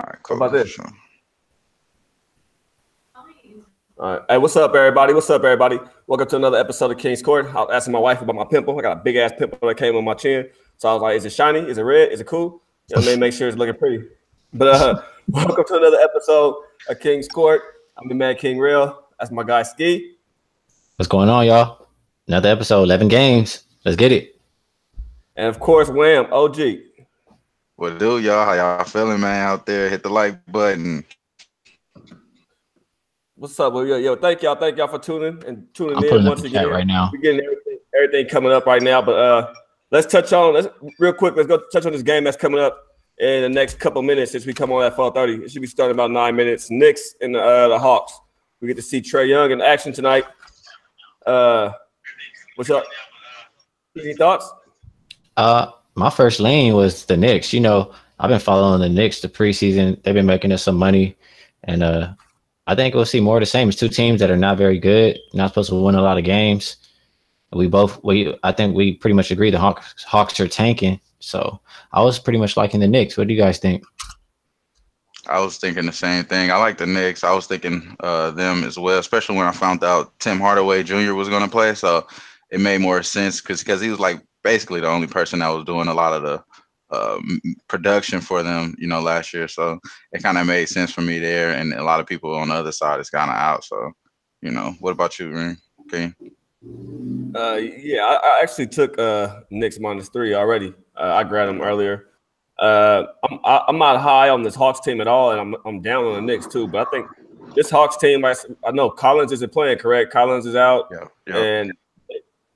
right, How cool. about this? Sure. All right. Hey, what's up, everybody? What's up, everybody? Welcome to another episode of King's Court. I was asking my wife about my pimple. I got a big-ass pimple that came on my chin. So I was like, is it shiny? Is it red? Is it cool? You know what I mean? Make sure it's looking pretty. But welcome to another episode of King's Court. I'm the man, King Real. That's my guy, Ski. What's going on, y'all? Another episode, 11 games. Let's get it. And, of course, Wham, OG. What do, y'all? How y'all feeling, man, out there? Hit the like button. What's up? Well, yo, thank y'all for tuning in pulling once up the again. chat right now. We're getting everything coming up right now, but let's real quick. Let's go touch on this game that's coming up in the next couple minutes since we come on at 4:30. It should be starting about 9 minutes. Knicks and the Hawks. We get to see Trae Young in action tonight. What's up? Any thoughts? My first lean was the Knicks. You know, I've been following the Knicks the preseason. They've been making us some money, and I think we'll see more of the same. It's two teams that are not very good, not supposed to win a lot of games. I think we pretty much agree the Hawks are tanking. So I was pretty much liking the Knicks. What do you guys think? I was thinking the same thing. I like the Knicks. I was thinking them as well, especially when I found out Tim Hardaway Jr. was going to play. So it made more sense because he was like basically the only person that was doing a lot of the production for them, you know, last year. So it kind of made sense for me there. And a lot of people on the other side is kind of out. So, you know, what about you, Ring? Okay. Yeah, I actually took Knicks -3 already. I grabbed them earlier. I'm not high on this Hawks team at all, and I'm down on the Knicks too. But I think this Hawks team, I know Collins isn't playing, correct? Collins is out, and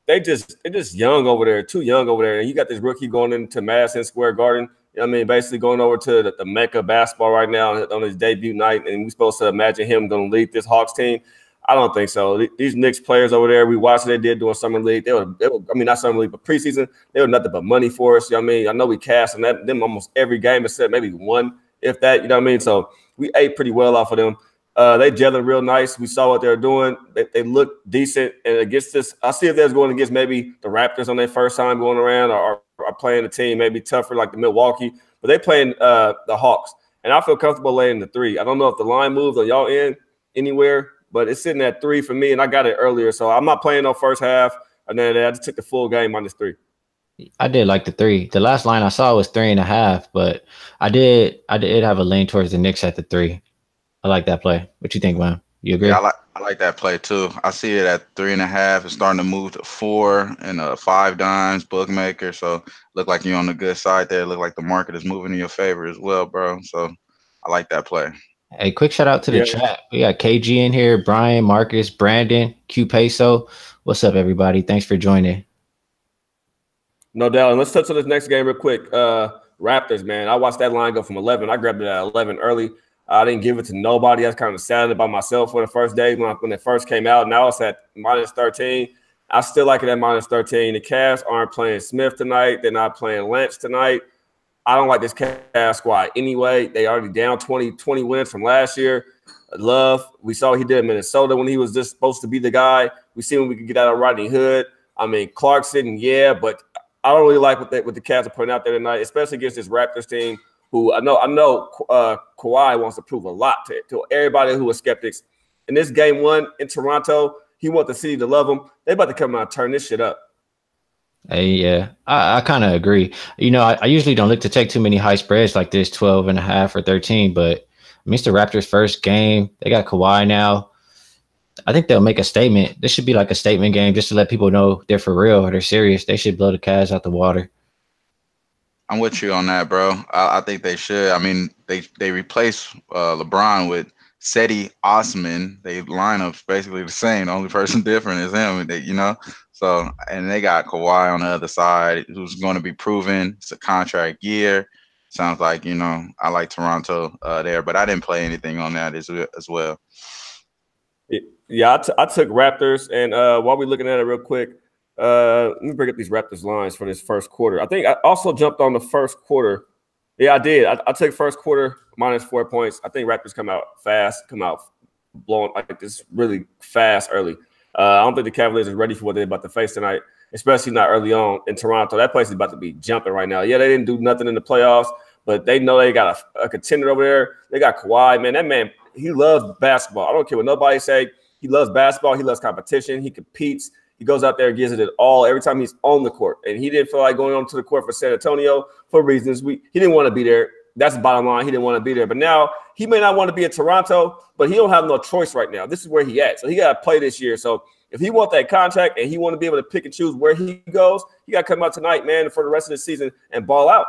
they're just young over there, too young over there. And you got this rookie going into Madison Square Garden. You know what I mean, basically going over to the Mecca basketball right now on his debut night, and we're supposed to imagine him going to lead this Hawks team. I don't think so. These Knicks players over there, we watched what they did during summer league. They were, I mean, not summer league, but preseason. They were nothing but money for us. You know what I mean? I know we cast on them almost every game except maybe one, if that. You know what I mean? So we ate pretty well off of them. They gelling real nice. We saw what they were doing. They look decent. And against this, I see if they're going against maybe the Raptors on their first time going around or playing a team maybe tougher like the Milwaukee. But they playing the Hawks. And I feel comfortable laying the 3. I don't know if the line moved on y'all end anywhere, but it's sitting at 3 for me, and I got it earlier. So I'm not playing no first half, and then I just took the full game -3. I did like the 3. The last line I saw was 3.5, but I did have a lean towards the Knicks at the 3. I like that play. What you think, man? You agree? Yeah, I like that play too. I see it at 3.5. It's starting to move to 4 and 5 dimes bookmaker. So look like you're on the good side there. Look like the market is moving in your favor as well, bro. So I like that play. Hey, quick shout out to the chat. We got KG in here, Brian, Marcus, Brandon, Q Peso. What's up, everybody? Thanks for joining. No doubt. And let's touch on this next game real quick. Raptors, man. I watched that line go from 11. I grabbed it at 11 early. I didn't give it to nobody. I was kind of sad by myself for the first day when it first came out. Now it's at -13. I still like it at -13. The Cavs aren't playing Smith tonight. They're not playing Lance tonight. I don't like this Cavs squad anyway. They already down 20 wins from last year. Love, we saw what he did in Minnesota when he was just supposed to be the guy. We see when we could get out of Rodney Hood. I mean, Clarkson, yeah, but I don't really like what the Cavs are putting out there tonight, especially against this Raptors team who I know Kawhi wants to prove a lot to everybody who was skeptics. In this game 1 in Toronto, he wants the city to love him. They about to come out and turn this shit up. Hey, yeah, I kind of agree. You know, I usually don't look to take too many high spreads like this, 12.5 or 13, but I mean, it's the Raptors' first game. They got Kawhi now. I think they'll make a statement. This should be like a statement game just to let people know they're for real or they're serious. They should blow the Cavs out the water. I'm with you on that, bro. I think they should. I mean, they replaced LeBron with Seti Osman. They lineup's basically the same. The only person different is him. You know. So, and they got Kawhi on the other side, who's going to be proven. It's a contract year. Sounds like, you know, I like Toronto there, but I didn't play anything on that as well. Yeah, I took Raptors, and while we're looking at it real quick, let me bring up these Raptors lines for this first quarter. I think I also jumped on the first quarter. Yeah, I did. I took first quarter -4 points. I think Raptors come out fast, blowing like this really fast early. I don't think the Cavaliers are ready for what they're about to face tonight, especially not early on in Toronto. That place is about to be jumping right now. Yeah, they didn't do nothing in the playoffs, but they know they got a contender over there. They got Kawhi, man. That man, he loves basketball. I don't care what nobody say. He loves basketball. He loves competition. He competes. He goes out there and gives it all every time he's on the court. And he didn't feel like going onto the court for San Antonio for reasons. He didn't want to be there. That's the bottom line. He didn't want to be there. But now he may not want to be in Toronto, but he don't have no choice right now. This is where he at. So he got to play this year. So if he wants that contract and he want to be able to pick and choose where he goes, he got to come out tonight, man, for the rest of the season and ball out.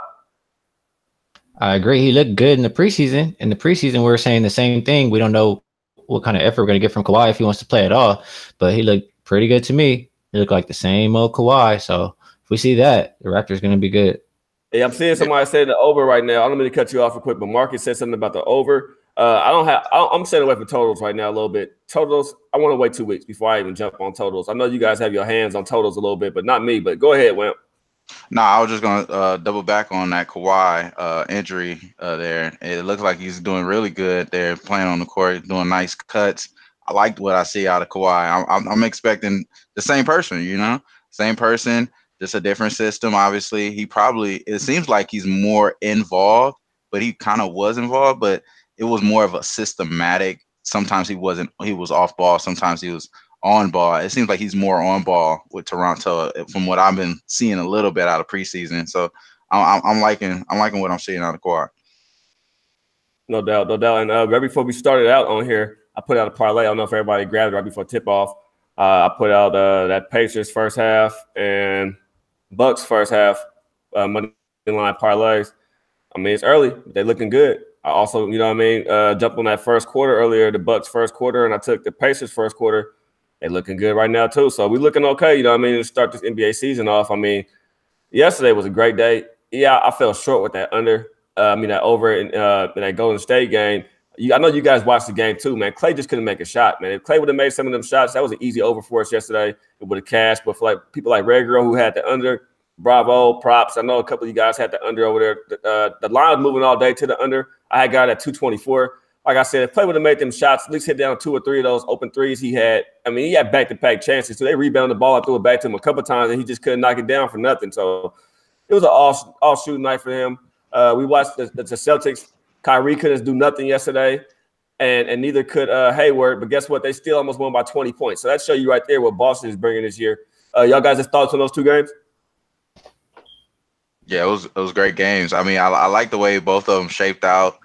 I agree. He looked good in the preseason. In the preseason, we were saying the same thing. We don't know what kind of effort we're going to get from Kawhi if he wants to play at all, but he looked pretty good to me. He looked like the same old Kawhi. So if we see that, the Raptors going to be good. Hey, I'm seeing somebody say the over right now. I don't mean to cut you off real quick, but Marcus said something about the over. I'm staying away from totals right now a little bit. Totals, I want to wait 2 weeks before I even jump on totals. I know you guys have your hands on totals a little bit, but not me. But go ahead, Wimp. No, I was just gonna double back on that Kawhi injury there. It looks like he's doing really good there, playing on the court, doing nice cuts. I liked what I see out of Kawhi. I'm expecting the same person, same person, just a different system. Obviously, it seems like he's more involved, but he kind of was involved, but it was more of a systematic. Sometimes he wasn't. He was off ball. Sometimes he was on ball. It seems like he's more on ball with Toronto from what I've been seeing a little bit out of preseason. So I'm liking what I'm seeing out of Kawhi. No doubt. And right before we started out on here, I put out a parlay. I don't know if everybody grabbed it right before tip off. I put out that Pacers first half and Bucks first half money line parlays. I mean, it's early, but they're looking good. I also, jumped on that first quarter earlier, the Bucks first quarter, and I took the Pacers first quarter. They're looking good right now, too. So we're looking okay, to start this NBA season off. I mean, yesterday was a great day. Yeah, I fell short with that under. That over in that Golden State game. I know you guys watched the game, too, man. Klay just couldn't make a shot, man. If Klay would have made some of them shots, that was an easy over for us yesterday. It would have cashed. But for people like Red Girl who had the under, bravo, props. I know a couple of you guys had the under over there. The line was moving all day to the under. I had got it at 224. Like I said, if Klay would have made them shots, at least hit down 2 or 3 of those open threes he had. I mean, he had back-to-back chances. So they rebounded the ball. I threw it back to him a couple of times, and he just couldn't knock it down for nothing. So it was an all-shooting night for him. We watched the Celtics. Kyrie couldn't do nothing yesterday, and neither could Hayward. But guess what? They still almost won by 20 points. So that shows you right there what Boston is bringing this year. Y'all guys' thoughts on those 2 games? Yeah, it was great games. I mean, I like the way both of them shaped out.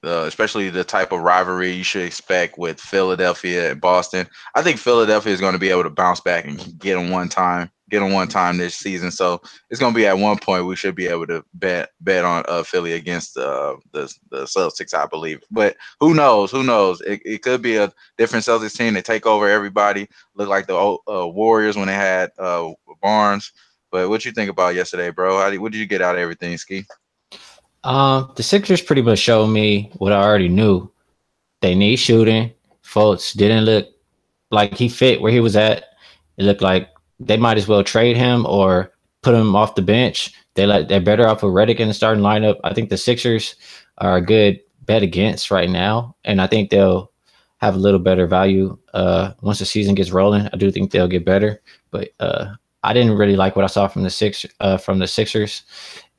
Especially the type of rivalry you should expect with Philadelphia and Boston. I think Philadelphia is going to be able to bounce back and get them one time this season. So it's going to be at one point we should be able to bet on Philly against the Celtics, I believe. But who knows? It could be a different Celtics team. They take over everybody. Look like the Warriors when they had Barnes. But what you think about yesterday, bro? What did you get out of everything, Ski? The Sixers pretty much showed me what I already knew. They need shooting. Fultz didn't look like he fit where he was at. It looked like they might as well trade him or put him off the bench. They're better off with Redick in the starting lineup. I think the Sixers are a good bet against right now, and I think they'll have a little better value once the season gets rolling. I do think they'll get better, but I didn't really like what I saw from the Sixers.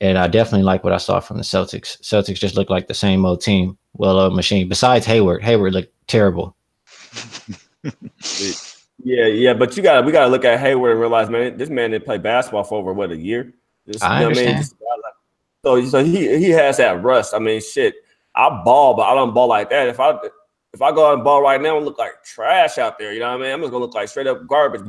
And I definitely like what I saw from the Celtics. Celtics just look like the same old team, well-oiled machine. Besides Hayward. Hayward looked terrible. Yeah, but we gotta look at Hayward and realize, man, this man didn't play basketball for over a year. I understand. So he has that rust. I mean, shit. I ball, but I don't ball like that. If I go out and ball right now, I look like trash out there. You know what I mean? I'm just gonna look like straight up garbage.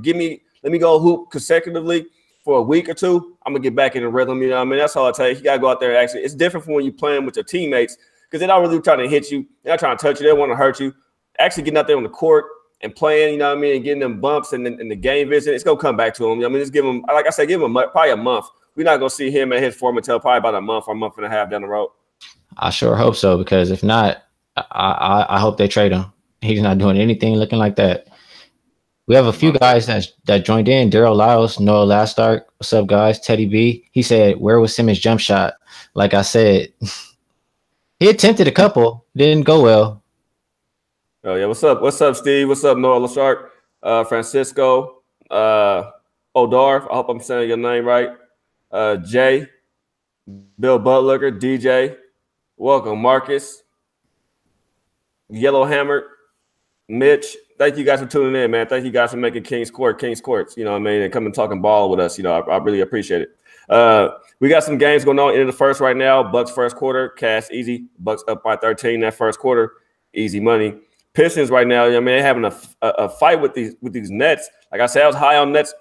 Let me go hoop consecutively for a week or 2, I'm gonna get back in the rhythm. You know what I mean? That's all I tell you. You gotta go out there and actually. It's different from when you're playing with your teammates because they're not really trying to hit you. They're not trying to touch you. They don't want to hurt you. Actually getting out there on the court and playing, you know what I mean, and getting them bumps and the game vision, it's gonna come back to him. I mean, just give him, like I said, give him probably a month. We're not gonna see him at his form until probably about a month or a month and a half down the road. I sure hope so, because if not, I hope they trade him. He's not doing anything looking like that. We have a few guys that joined in. Daryl Lyles, Noah Lastark. What's up, guys? Teddy B. He said, where was Simmons' jump shot? Like I said, he attempted a couple. Didn't go well. Oh, yeah. What's up, Steve? What's up, Noah Lastark? Francisco. Odarf. I hope I'm saying your name right. Jay. Bill Butler, DJ, welcome, Marcus, Yellowhammer, Mitch. Thank you guys for tuning in, man. Thank you guys for making King's Courts, you know what I mean, and come and talking ball with us. You know, I really appreciate it. We got some games going on in the first right now. Bucks first quarter, cash easy. Bucks up by 13 that first quarter, easy money. Pistons right now, you know, I mean, they're having a fight with these Nets. Like I said, I was high on Nets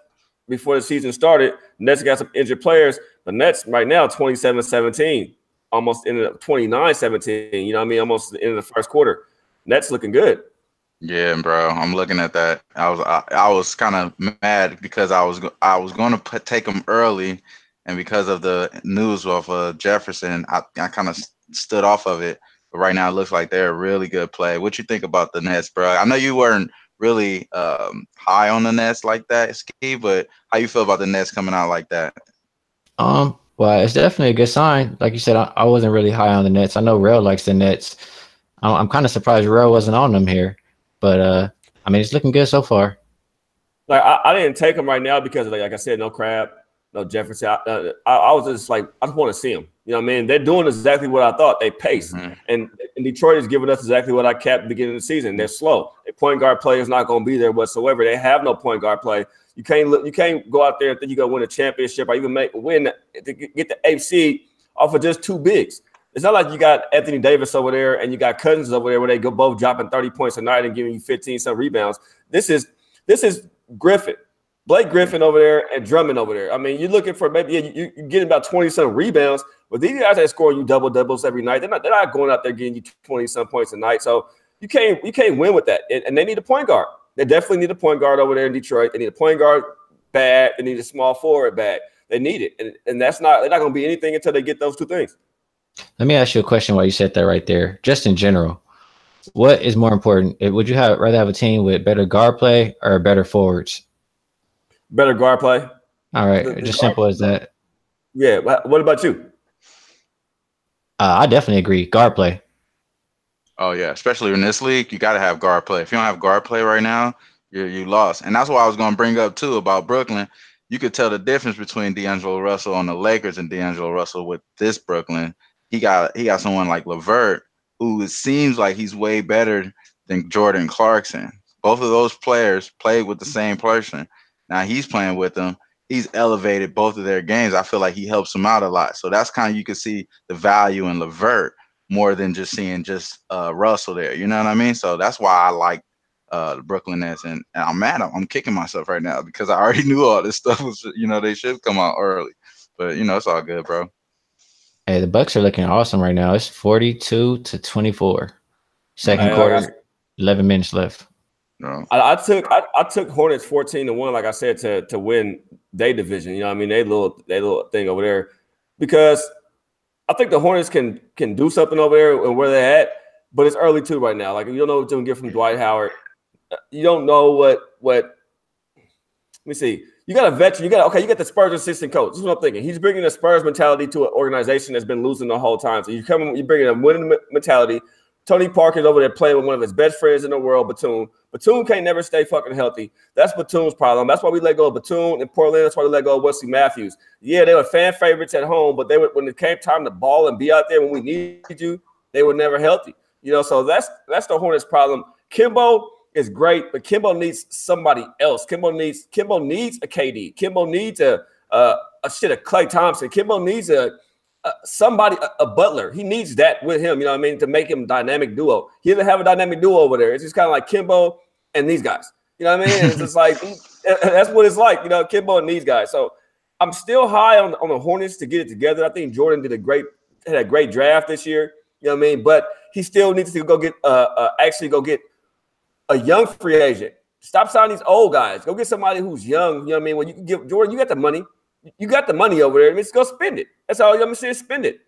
before the season started. Nets got some injured players, but Nets right now 27-17, almost in the 29-17. You know what I mean? Almost in the first quarter. Nets looking good. Yeah, bro, I'm looking at that. I was kind of mad because I was going to take them early, and because of the news of Jefferson, I kind of stood off of it. But right now, it looks like they're a really good play. What you think about the Nets, bro? I know you weren't really high on the Nets like that, Ski, but how you feel about the Nets coming out like that? Well, it's definitely a good sign. Like you said, I wasn't really high on the Nets. I know Real likes the Nets. I'm kind of surprised Real wasn't on them here. But I mean, it's looking good so far. Like I didn't take him right now because, like I said, no Crab, no Jefferson. I was just like, I just want to see him. You know what I mean? They're doing exactly what I thought. They pace, and Detroit is giving us exactly what I kept at the beginning of the season. They're slow. Their point guard play is not going to be there whatsoever. They have no point guard play. You can't go out there and think you're going to win a championship or even win to get the AFC off of just two bigs. It's not like you got Anthony Davis over there and you got Cousins over there where they go both dropping 30 points a night and giving you 15-some rebounds. This is Griffin, Blake Griffin over there and Drummond over there. I mean, you're looking for maybe you're getting about 20-some rebounds, but these guys that scoring you doubles every night. They're not going out there getting you 20-some points a night. So you can't win with that. And they need a point guard. They definitely need a point guard over there in Detroit. They need a point guard bad. They need a small forward bad. They need it, and they're not going to be anything until they get those two things. Let me ask you a question while you said that right there. Just in general, what is more important? Would you rather have a team with better guard play or better forwards? Better guard play. All right, just simple as that. Yeah. What about you? I definitely agree. Guard play. Oh yeah, especially in this league, you got to have guard play. If you don't have guard play right now, you lost. And that's what I was going to bring up too about Brooklyn. You could tell the difference between D'Angelo Russell on the Lakers and D'Angelo Russell with this Brooklyn. He got someone like LeVert, who it seems like he's way better than Jordan Clarkson. Both of those players played with the same person. Now he's playing with them. He's elevated both of their games. I feel like he helps them out a lot. So that's kind of, you can see the value in LeVert more than just seeing Russell there. You know what I mean? So that's why I like the Brooklyn Nets, and I'm mad. I'm kicking myself right now because I already knew all this stuff was, they should come out early. But it's all good, bro. Hey, the Bucks are looking awesome right now. It's 42-24. Second quarter, 11 minutes left. No. I took Hornets 14-1, like I said, to win their division. You know what I mean? They little thing over there, because I think the Hornets can do something over there and where they're at, but it's early too right now. Like, you don't know what you're gonna get from Dwight Howard. You don't know what. Let me see. You got a veteran. You got the Spurs assistant coach. This is what I'm thinking. He's bringing the Spurs mentality to an organization that's been losing the whole time. So you're bringing a winning mentality. Tony Parker's over there playing with one of his best friends in the world, Batum. Batum can't never stay fucking healthy. That's Batum's problem. That's why we let go of Batum in Portland. That's why we let go of Wesley Matthews. Yeah, they were fan favorites at home, but when it came time to ball and be out there when we needed you, they were never healthy. So that's the Hornets' problem. Kimbo is great, but Kimbo needs somebody else. Kimbo needs a KD. Kimbo needs a Klay Thompson. Kimbo needs somebody, a Butler. He needs that with him, to make him dynamic duo. He doesn't have a dynamic duo over there. It's just kind of like Kimbo and these guys. It's just like that's what it's like, Kimbo and these guys. So I'm still high on the Hornets to get it together. I think Jordan had a great draft this year. But he still needs to go get a young free agent. Stop signing these old guys. Go get somebody who's young. When you can give Jordan, you got the money. You got the money over there. Let's go spend it. That's all I'm gonna say. Spend it.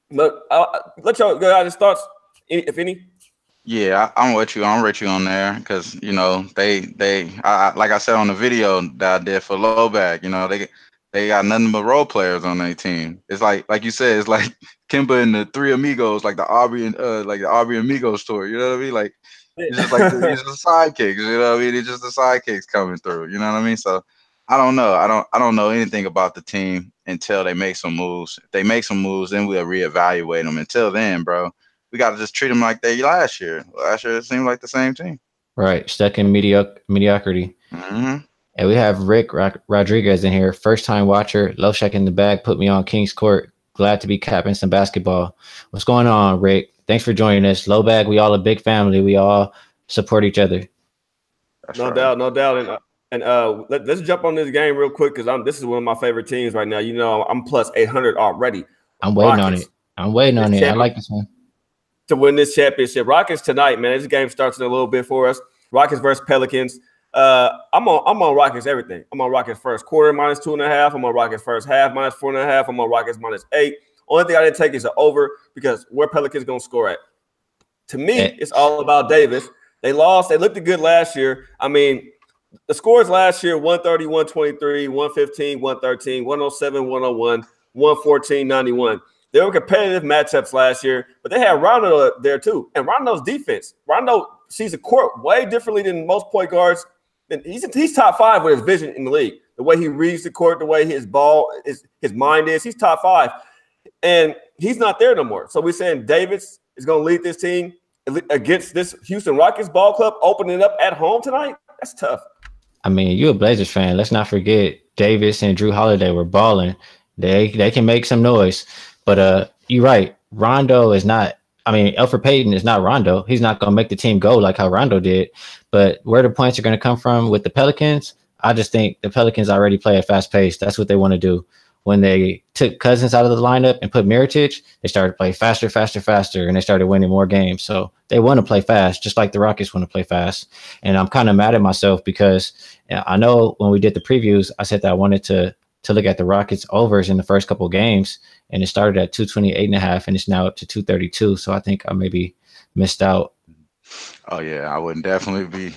But let y'all go out his thoughts, if any. Yeah, I'm with you. I'm with you on there because they like I said on the video that I did for Lowback. They got nothing but role players on their team. It's like you said, it's like Kimba and the Three Amigos, like the Aubrey Amigos tour. You know what I mean? Like it's just like it's the sidekicks. You know what I mean? It's just the sidekicks coming through. You know what I mean? So I don't know. I don't know anything about the team, until they make some moves. If they make some moves, then we'll reevaluate them. Until then, bro, we got to just treat them like they last year. Last year it seemed like the same team. Right, stuck in mediocrity. Mm-hmm. And we have Rick Rodriguez in here, first time watcher. Low check in the bag, put me on King's Court. Glad to be capping some basketball. What's going on, Rick? Thanks for joining us. Low bag, we all a big family. We all support each other. That's no doubt, no doubt. Let's jump on this game real quick because this is one of my favorite teams right now. You know, I'm plus 800 already. I'm waiting on it. I like this one. To win this championship. Rockets tonight, man. This game starts in a little bit for us. Rockets versus Pelicans. I'm on Rockets everything. I'm on Rockets first quarter -2.5. I'm on Rockets first half -4.5. I'm on Rockets -8. Only thing I didn't take is an over because where Pelicans gonna score at? To me, it's all about Davis. They lost. They looked good last year. I mean, the scores last year: 130, 123, 115, 113, 107, 101, 114, 91. They were competitive matchups last year, but they had Rondo there too. And Rondo's defense. Rondo sees the court way differently than most point guards. And he's top 5 with his vision in the league. The way he reads the court, the way his mind is, he's top 5. And he's not there no more. So we're saying Davis is going to lead this team against this Houston Rockets ball club, opening it up at home tonight. That's tough. I mean, you're a Blazers fan. Let's not forget Davis and Drew Holiday were balling. They can make some noise. But you're right. Rondo is not. I mean, Elfrid Payton is not Rondo. He's not going to make the team go like how Rondo did. But where the points are going to come from with the Pelicans, I just think the Pelicans already play at fast pace. That's what they want to do. When they took Cousins out of the lineup and put Mirotic, they started to play faster, and they started winning more games. So they want to play fast, just like the Rockets want to play fast. And I'm kind of mad at myself because I know when we did the previews, I said that I wanted to look at the Rockets overs in the first couple of games, and it started at 228.5, and it's now up to 232. So I think I maybe missed out. Oh yeah, I would definitely be.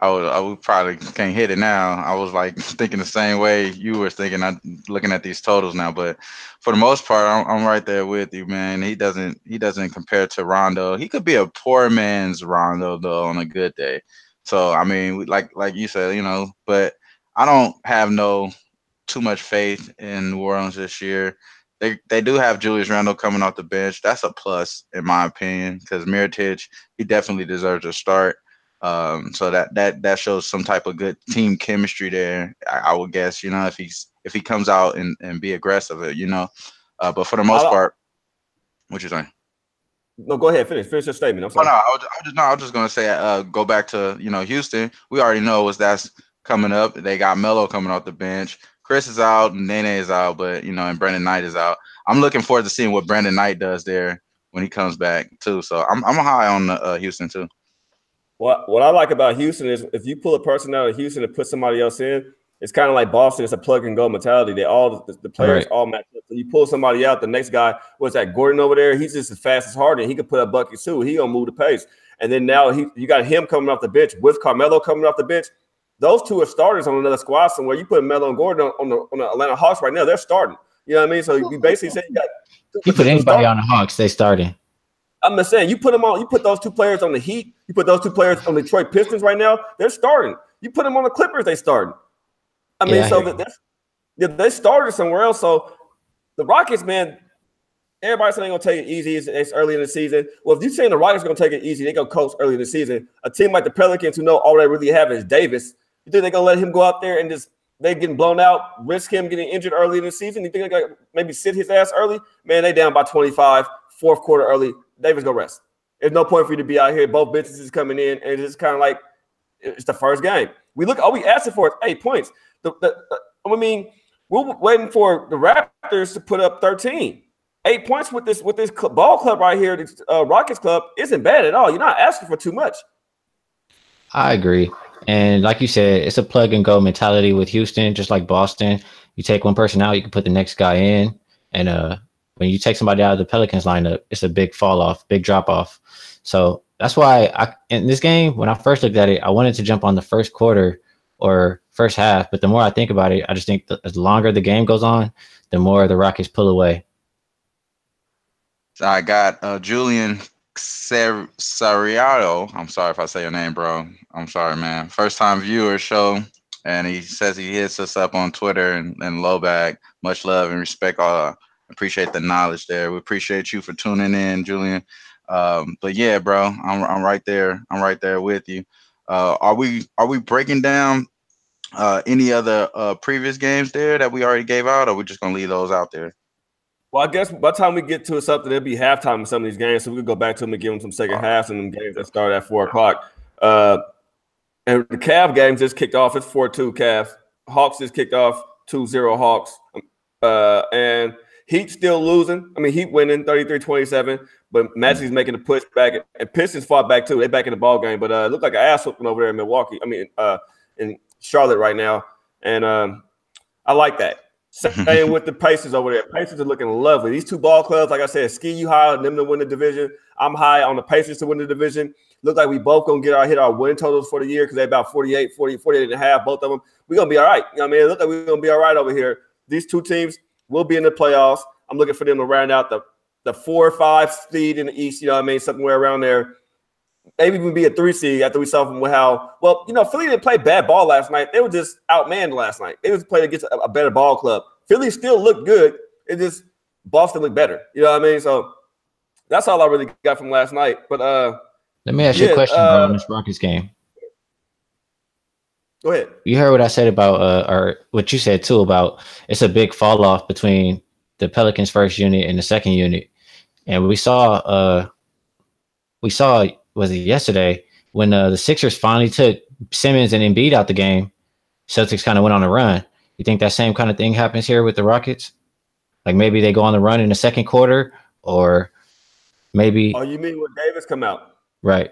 I would probably can't hit it now. I was like thinking the same way you were thinking. I'm looking at these totals now, but for the most part, I'm right there with you, man. He doesn't compare to Rondo. He could be a poor man's Rondo though on a good day. So I mean, like you said, you know, but I don't have too much faith in New Orleans this year. They do have Julius Randle coming off the bench. That's a plus in my opinion because Mirotic, he definitely deserves a start. So that shows some type of good team chemistry there. I would guess, you know, if he comes out and be aggressive, you know. But for the most part, what you saying? No, go ahead. Finish your statement. I'm sorry. I was just gonna say, go back to Houston. We already know that's coming up. They got Melo coming off the bench. Chris is out and Nene is out, but and Brandon Knight is out. I'm looking forward to seeing what Brandon Knight does there when he comes back too. So I'm high on Houston too. What I like about Houston is if you pull a person out of Houston and put somebody else in, it's kind of like Boston. It's a plug and go mentality. They all the players all match up. So you pull somebody out, the next guy, what's that? Gordon over there. He's just as fast as Harden. He could put up buckets too. He gonna move the pace. And then now you got him coming off the bench with Carmelo coming off the bench. Those two are starters on another squad somewhere. You put Melo and Gordon on the Atlanta Hawks right now. They're starting. You know what I mean? So you basically say you put anybody on the Hawks, they starting. I'm just saying, you put them on. You put those two players on the Heat. You put those two players on the Detroit Pistons right now. They're starting. You put them on the Clippers, they starting. I mean, they started somewhere else. So the Rockets, man, everybody's saying they're gonna take it easy. It's early in the season. Well, if you're saying the Rockets are gonna take it easy, they go coach early in the season. A team like the Pelicans, who know all they really have is Davis, you think they're gonna let him go out there and just they getting blown out, risk him getting injured early in the season? You think they're gonna maybe sit his ass early? Man, they down by 25, fourth quarter early. Davis go rest. There's no point for you to be out here. Both benches is coming in, and it's kind of like it's the first game. All we asking for is 8 points. I mean, we're waiting for the Raptors to put up 13. 8 points with this ball club right here, this Rockets club, isn't bad at all. You're not asking for too much. I agree. And like you said, it's a plug and go mentality with Houston, just like Boston. You take one person out, you can put the next guy in, and when you take somebody out of the Pelicans lineup, it's a big fall off, big drop off. So that's why in this game, when I first looked at it, I wanted to jump on the first quarter or first half. But the more I think about it, I just think the longer the game goes on, the more the Rockets pull away. So I got Julian Sariato. I'm sorry if I say your name, bro. I'm sorry, man. First time viewer show. and he says he hits us up on Twitter and Lowbag. Much love and respect. Appreciate the knowledge there. We appreciate you for tuning in, Julian. But yeah, bro, I'm right there. I'm right there with you. Are we breaking down any other previous games there that we already gave out, or we just gonna leave those out there? Well, I guess by the time we get to something, it'll be halftime in some of these games, so we can go back to them and give them some second halves and them games that start at 4 o'clock. And the Cavs games just kicked off. It's 4-2 Cavs. Hawks just kicked off 2-0 Hawks. And Heat still losing. I mean, Heat winning 33-27, but Magic's making a push back. And Pistons fought back too. They back in the ball game, but it looked like an ass whooping over there in Milwaukee. I mean, in Charlotte right now. And I like that. Same with the Pacers over there. Pacers are looking lovely. These two ball clubs, like I said, ski you high on them to win the division. I'm high on the Pacers to win the division. Look like we both going to hit our win totals for the year because they're about 48 and a half, both of them. We're going to be all right. You know what I mean? It looks like we're going to be all right over here. These two teams will be in the playoffs. I'm looking for them to round out the 4 or 5 seed in the East, you know what I mean, somewhere around there. Maybe even be a 3 seed after we saw from how, well, you know, Philly didn't play bad ball last night. They were just outmanned last night. They was playing against a better ball club. Philly still looked good. It just Boston looked better. You know what I mean? So that's all I really got from last night. But let me ask you a question, bro, on this Rockets game. Go ahead. You heard what I said about, or what you said too about it's a big fall off between the Pelicans first unit and the second unit, and we saw was it yesterday when the Sixers finally took Simmons and Embiid out the game. Celtics kind of went on a run. You think that same kind of thing happens here with the Rockets? Like maybe they go on the run in the second quarter, or maybe. Oh, you mean when Davis come out? Right.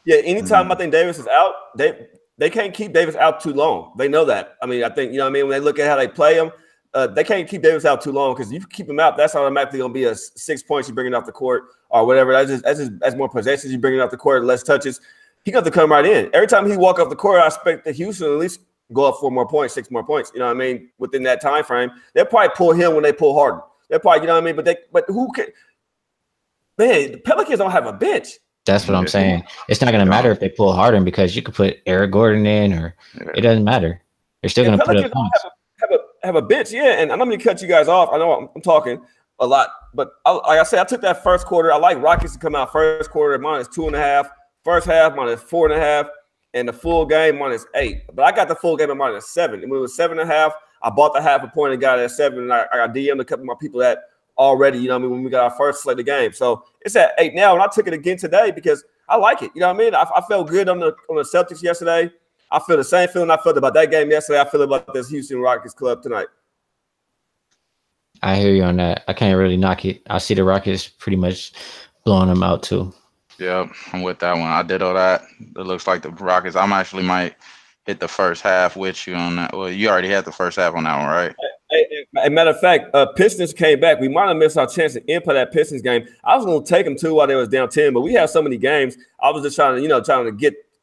Yeah. Anytime I think Davis is out, they can't keep Davis out too long. They know that. I mean, I think, you know what I mean? When they look at how they play him, they can't keep Davis out too long because you keep him out, that's automatically going to be a 6 points you bring it off the court or whatever. That's more possessions you bring it off the court, less touches. He got to come right in. Every time he walk off the court, I expect that Houston at least go up 4 more points, 6 more points. You know what I mean? Within that time frame, they'll probably pull him when they pull Harden. They'll probably, you know what I mean? But who can? Man, the Pelicans don't have a bench. That's what I'm saying. It's not going to matter if they pull Harden because you could put Eric Gordon in, or it doesn't matter. They're still going to put up points. Have a bench, yeah. And I'm going to cut you guys off. I know I'm talking a lot, but like I said, I took that first quarter. I like Rockets to come out first quarter -2.5, first half -4.5, and the full game -8. But I got the full game at -7. And when it was 7.5, I bought the half a point and got it at 7. And I got DM'd a couple of my people that already, you know what I mean, when we got our first slate of games. So it's at 8 now, and I took it again today because I like it. You know what I mean? I felt good on the Celtics yesterday. I feel the same feeling I felt about that game yesterday. I feel about this Houston Rockets club tonight. I hear you on that. I can't really knock it. I see the Rockets pretty much blowing them out too. Yeah, I'm with that one. I did all that. It looks like the Rockets. I'm actually might hit the first half with you on that. Well, you already had the first half on that one, right? As a matter of fact, Pistons came back. We might have missed our chance to input that Pistons game. I was going to take them too while they was down 10, but we have so many games. I was just trying to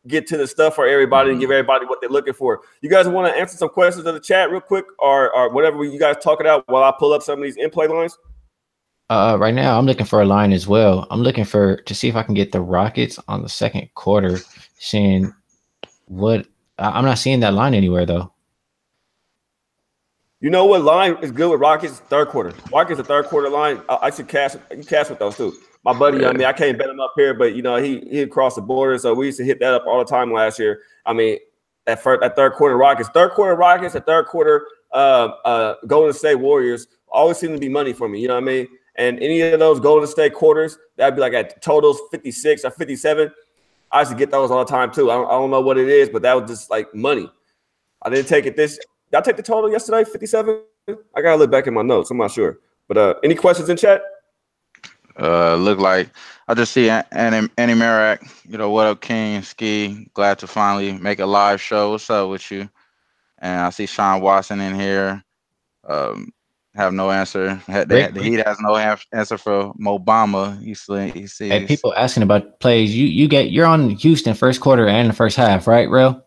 get to the stuff for everybody and give everybody what they're looking for. You guys want to answer some questions in the chat real quick, or whatever you guys talk it out while I pull up some of these in-play lines? Right now, I'm looking for a line as well. I'm looking to see if I can get the Rockets on the second quarter. Seeing what I'm not seeing that line anywhere though. You know what line is good with Rockets? Third quarter. Rockets the third quarter line. I should cash. You cash with those too. My buddy, I mean, I can't bet him up here, but you know, he crossed the border, so we used to hit that up all the time last year. I mean, at third quarter Rockets, the third quarter Golden State Warriors always seem to be money for me. You know what I mean? And any of those Golden State quarters, that'd be like at totals 56 or 57. I used to get those all the time too. I don't know what it is, but that was just like money. I didn't take it this. Did I take the total yesterday? 57. I gotta look back in my notes. I'm not sure. But any questions in chat? Look like I just see Annie Merrick. You know, what up, King Ski? Glad to finally make a live show. What's up with you? And I see Sean Watson in here. Have no answer. The Heat has no answer for Mobama. He sees. Hey, people asking about plays. You're on Houston first quarter and the first half, right, Real?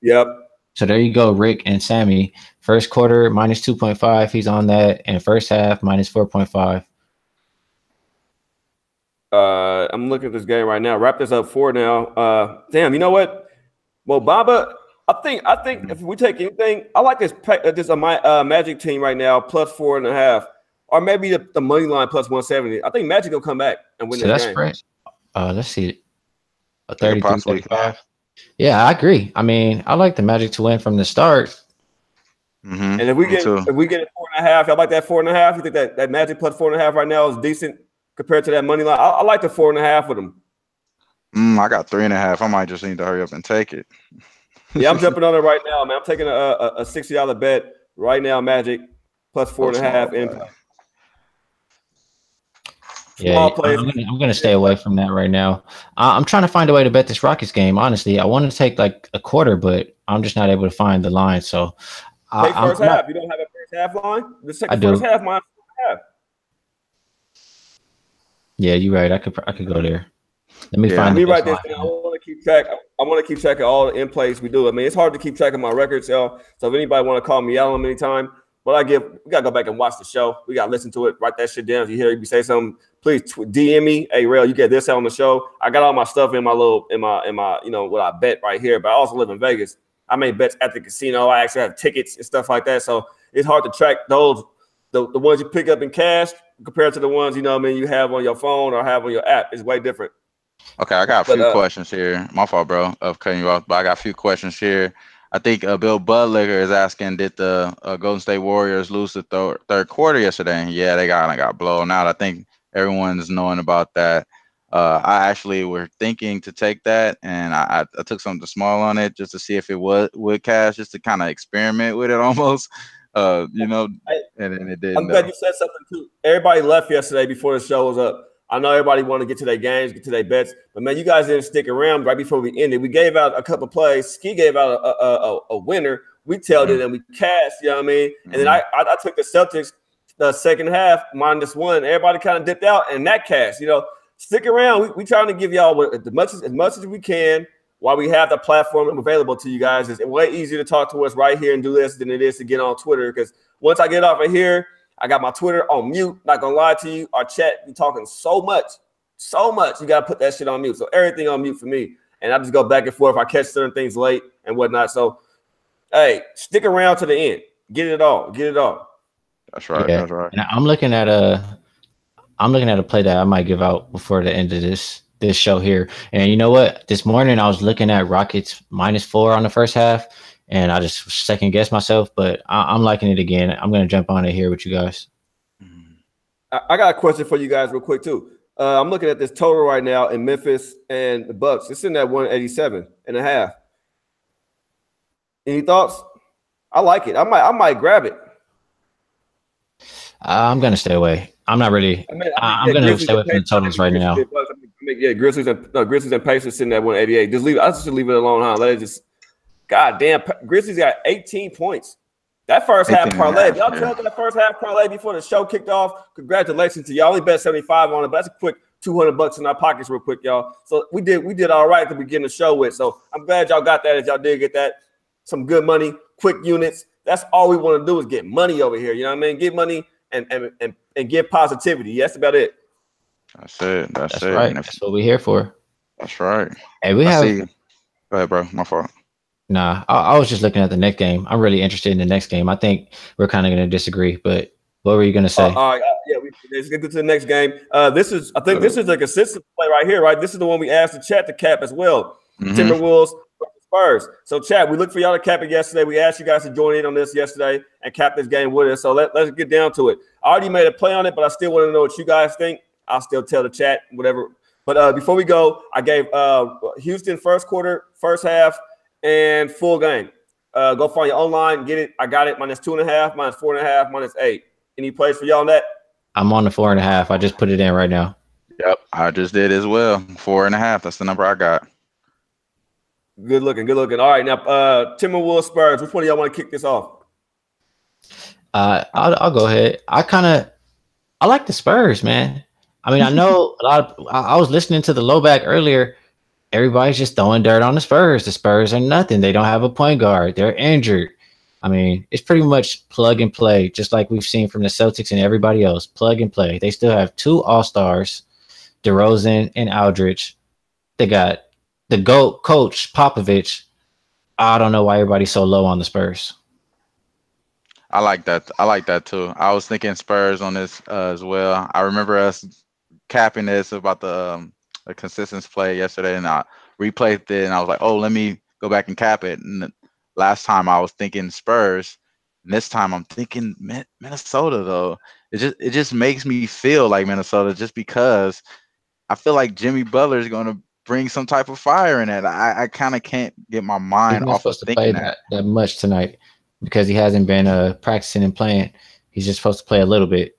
Yep. So there you go, Rick and Sammy. First quarter -2.5. He's on that, and first half -4.5. I'm looking at this game right now. Raptors up 4 now. Damn, you know what? Mobamba, I think if we take anything, I like this Magic team right now plus 4.5, or maybe the money line plus 170. I think Magic will come back and win So this that's game. spread. Let's see. A They could 33, possibly. 35. Yeah, I agree. I mean, I like the Magic to win from the start. And if we get it 4.5, y'all like that 4.5? You think that Magic plus 4.5 right now is decent compared to that money line? I like the 4.5 with them. I got 3.5. I might just need to hurry up and take it. Yeah, I'm jumping on it right now, man. I'm taking a $60 bet right now, Magic plus 4.5 in play. Yeah, I'm gonna stay away from that right now. I'm trying to find a way to bet this Rockets game. Honestly, I want to take like a quarter, but I'm just not able to find the line. So, take first half. You don't have a first half line? Let's take the first half minus 4.5. Yeah, you're right. I could go there. Let me find. Let me write this down. I want to keep track. I want to keep track of all the in plays we do. I mean, it's hard to keep track of my records, y'all. So if anybody want to call me out on them anytime, but we gotta go back and watch the show. We gotta listen to it. Write that shit down. If you hear me say something, please DM me. Hey, Rail, you get this out on the show. I got all my stuff in my what I bet right here. But I also live in Vegas. I make bets at the casino. I actually have tickets and stuff like that. So it's hard to track those. The ones you pick up in cash compared to the ones you have on your phone or have on your app is way different. Okay, I got a few questions here. My fault, bro, of cutting you off, but I got a few questions here. I think Bill Budliger is asking, did the Golden State Warriors lose the third quarter yesterday? Yeah, they got blown out. I think everyone's knowing about that. I actually were thinking to take that, and I took something small on it just to see if it would cash, just to kind of experiment with it almost. And then it didn't. I'm glad you said something too. Everybody left yesterday before the show was up. I know everybody wanted to get to their games, get to their bets, but man, you guys didn't stick around right before we ended. We gave out a couple plays. Ski gave out a winner. We tailed it and we cashed. You know what I mean? And then I took the Celtics the second half -1. Everybody kind of dipped out, and that cash. Stick around. We trying to give y'all as much as we can while we have the platform available to you guys. It's way easier to talk to us right here and do this than it is to get on Twitter. Because once I get off of here, I got my Twitter on mute. Not gonna lie to you, our chat be talking so much. You gotta put that shit on mute. So everything on mute for me, and I just go back and forth. I catch certain things late and whatnot. So, hey, stick around to the end. Get it all. That's right. Yeah. That's right. And I'm looking at a play that I might give out before the end of this show here. And you know what? This morning I was looking at Rockets -4 on the first half, and I just second guessed myself, but I'm liking it again. I'm going to jump on it here with you guys. I got a question for you guys real quick too. I'm looking at this total right now in Memphis and the Bucks. It's in that 187.5. Any thoughts? I like it. I might grab it. I'm going to stay away. I'm not really. I'm going to stay away from the totals right now. Grizzlies and Pacers sitting at 188. Just leave. I should leave it alone, huh? Let it just. God damn, Grizzlies got 18 points. That first half parlay. Y'all tell that first half parlay before the show kicked off. Congratulations to y'all. Only bet 75 on it, but that's a quick $200 in our pockets, real quick, y'all. So we did all right to begin the show with. So I'm glad y'all got that. If y'all did get that, some good money, quick units. That's all we want to do is get money over here. You know what I mean? Get money and get positivity. That's about it. That's it. That's it. Right. That's what we're here for. That's right. Hey, we have. Go ahead, bro. My fault. Nah, I was just looking at the next game. I'm really interested in the next game. I think we're kind of going to disagree, but what were you going to say? Let's get to the next game. This is a consistent play right here, right? This is the one we asked the chat to cap as well. Timberwolves versus Spurs. So, chat, we looked for y'all to cap it yesterday. We asked you guys to join in on this yesterday and cap this game with us. So let's get down to it. I already made a play on it, but I still want to know what you guys think. I'll still tell the chat, whatever. But before we go, I gave Houston first quarter, first half, and full game. Go find your online, get it. I got it. -2.5, -4.5, -8. Any plays for y'all on that? I'm on the 4.5. I just put it in right now. Yep, I just did as well. 4.5. That's the number I got. Good looking. All right, now Timberwolves Spurs. Which one of y'all want to kick this off? I'll go ahead. I like the Spurs, man. I mean, I know I was listening to the low back earlier. Everybody's just throwing dirt on the Spurs. The Spurs are nothing. They don't have a point guard. They're injured. I mean, it's pretty much plug and play, just like we've seen from the Celtics and everybody else. Plug and play. They still have 2 All-Stars, DeRozan and Aldridge. They got the GOAT coach, Popovich. I don't know why everybody's so low on the Spurs. I like that. I like that too. I was thinking Spurs on this as well. I remember us capping this about the consistent play yesterday, and I replayed it, and I was like, "Oh, let me go back and cap it." And last time I was thinking Spurs, and this time I'm thinking Minnesota. Though it just makes me feel like Minnesota, just because I feel like Jimmy Butler is going to bring some type of fire in it. I kind of can't get my He's mind not off of supposed to play thinking that. that much tonight because he hasn't been practicing and playing. He's just supposed to play a little bit.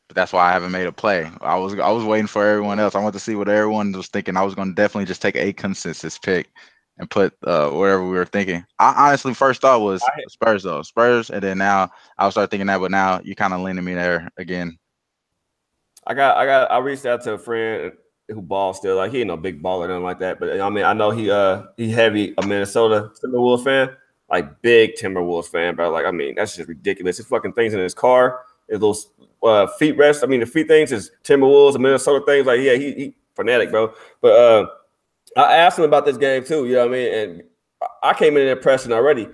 But that's why I haven't made a play. I was waiting for everyone else. I want to see what everyone was thinking. I was going to definitely just take a consensus pick and put whatever we were thinking. I honestly first thought was Spurs though, Spurs, and then now I'll start thinking that. But now you're kind of leaning me there again. I reached out to a friend who balls still. Like, he ain't no big baller or nothing like that. But I mean, I know he heavy a Minnesota Timberwolves fan, like big Timberwolves fan, bro. Like, I mean, that's just ridiculous. His fucking things in his car, his little feet rest. I mean, the feet things is Timberwolves and Minnesota things. Like, yeah, he fanatic, bro. But I asked him about this game too. You know what I mean? And I came in impression already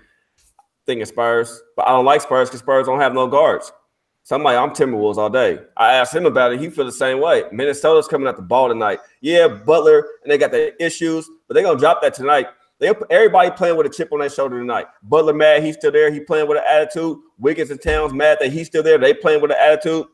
thinking Spurs, but I don't like Spurs because Spurs don't have no guards. So I'm like, I'm Timberwolves all day. I asked him about it. He feel the same way. Minnesota's coming at the ball tonight. Yeah, Butler, and they got their issues, but they're going to drop that tonight. Everybody playing with a chip on their shoulder tonight. Butler mad, he's still there. He playing with an attitude. Wiggins and Towns mad that he's still there. They playing with an attitude.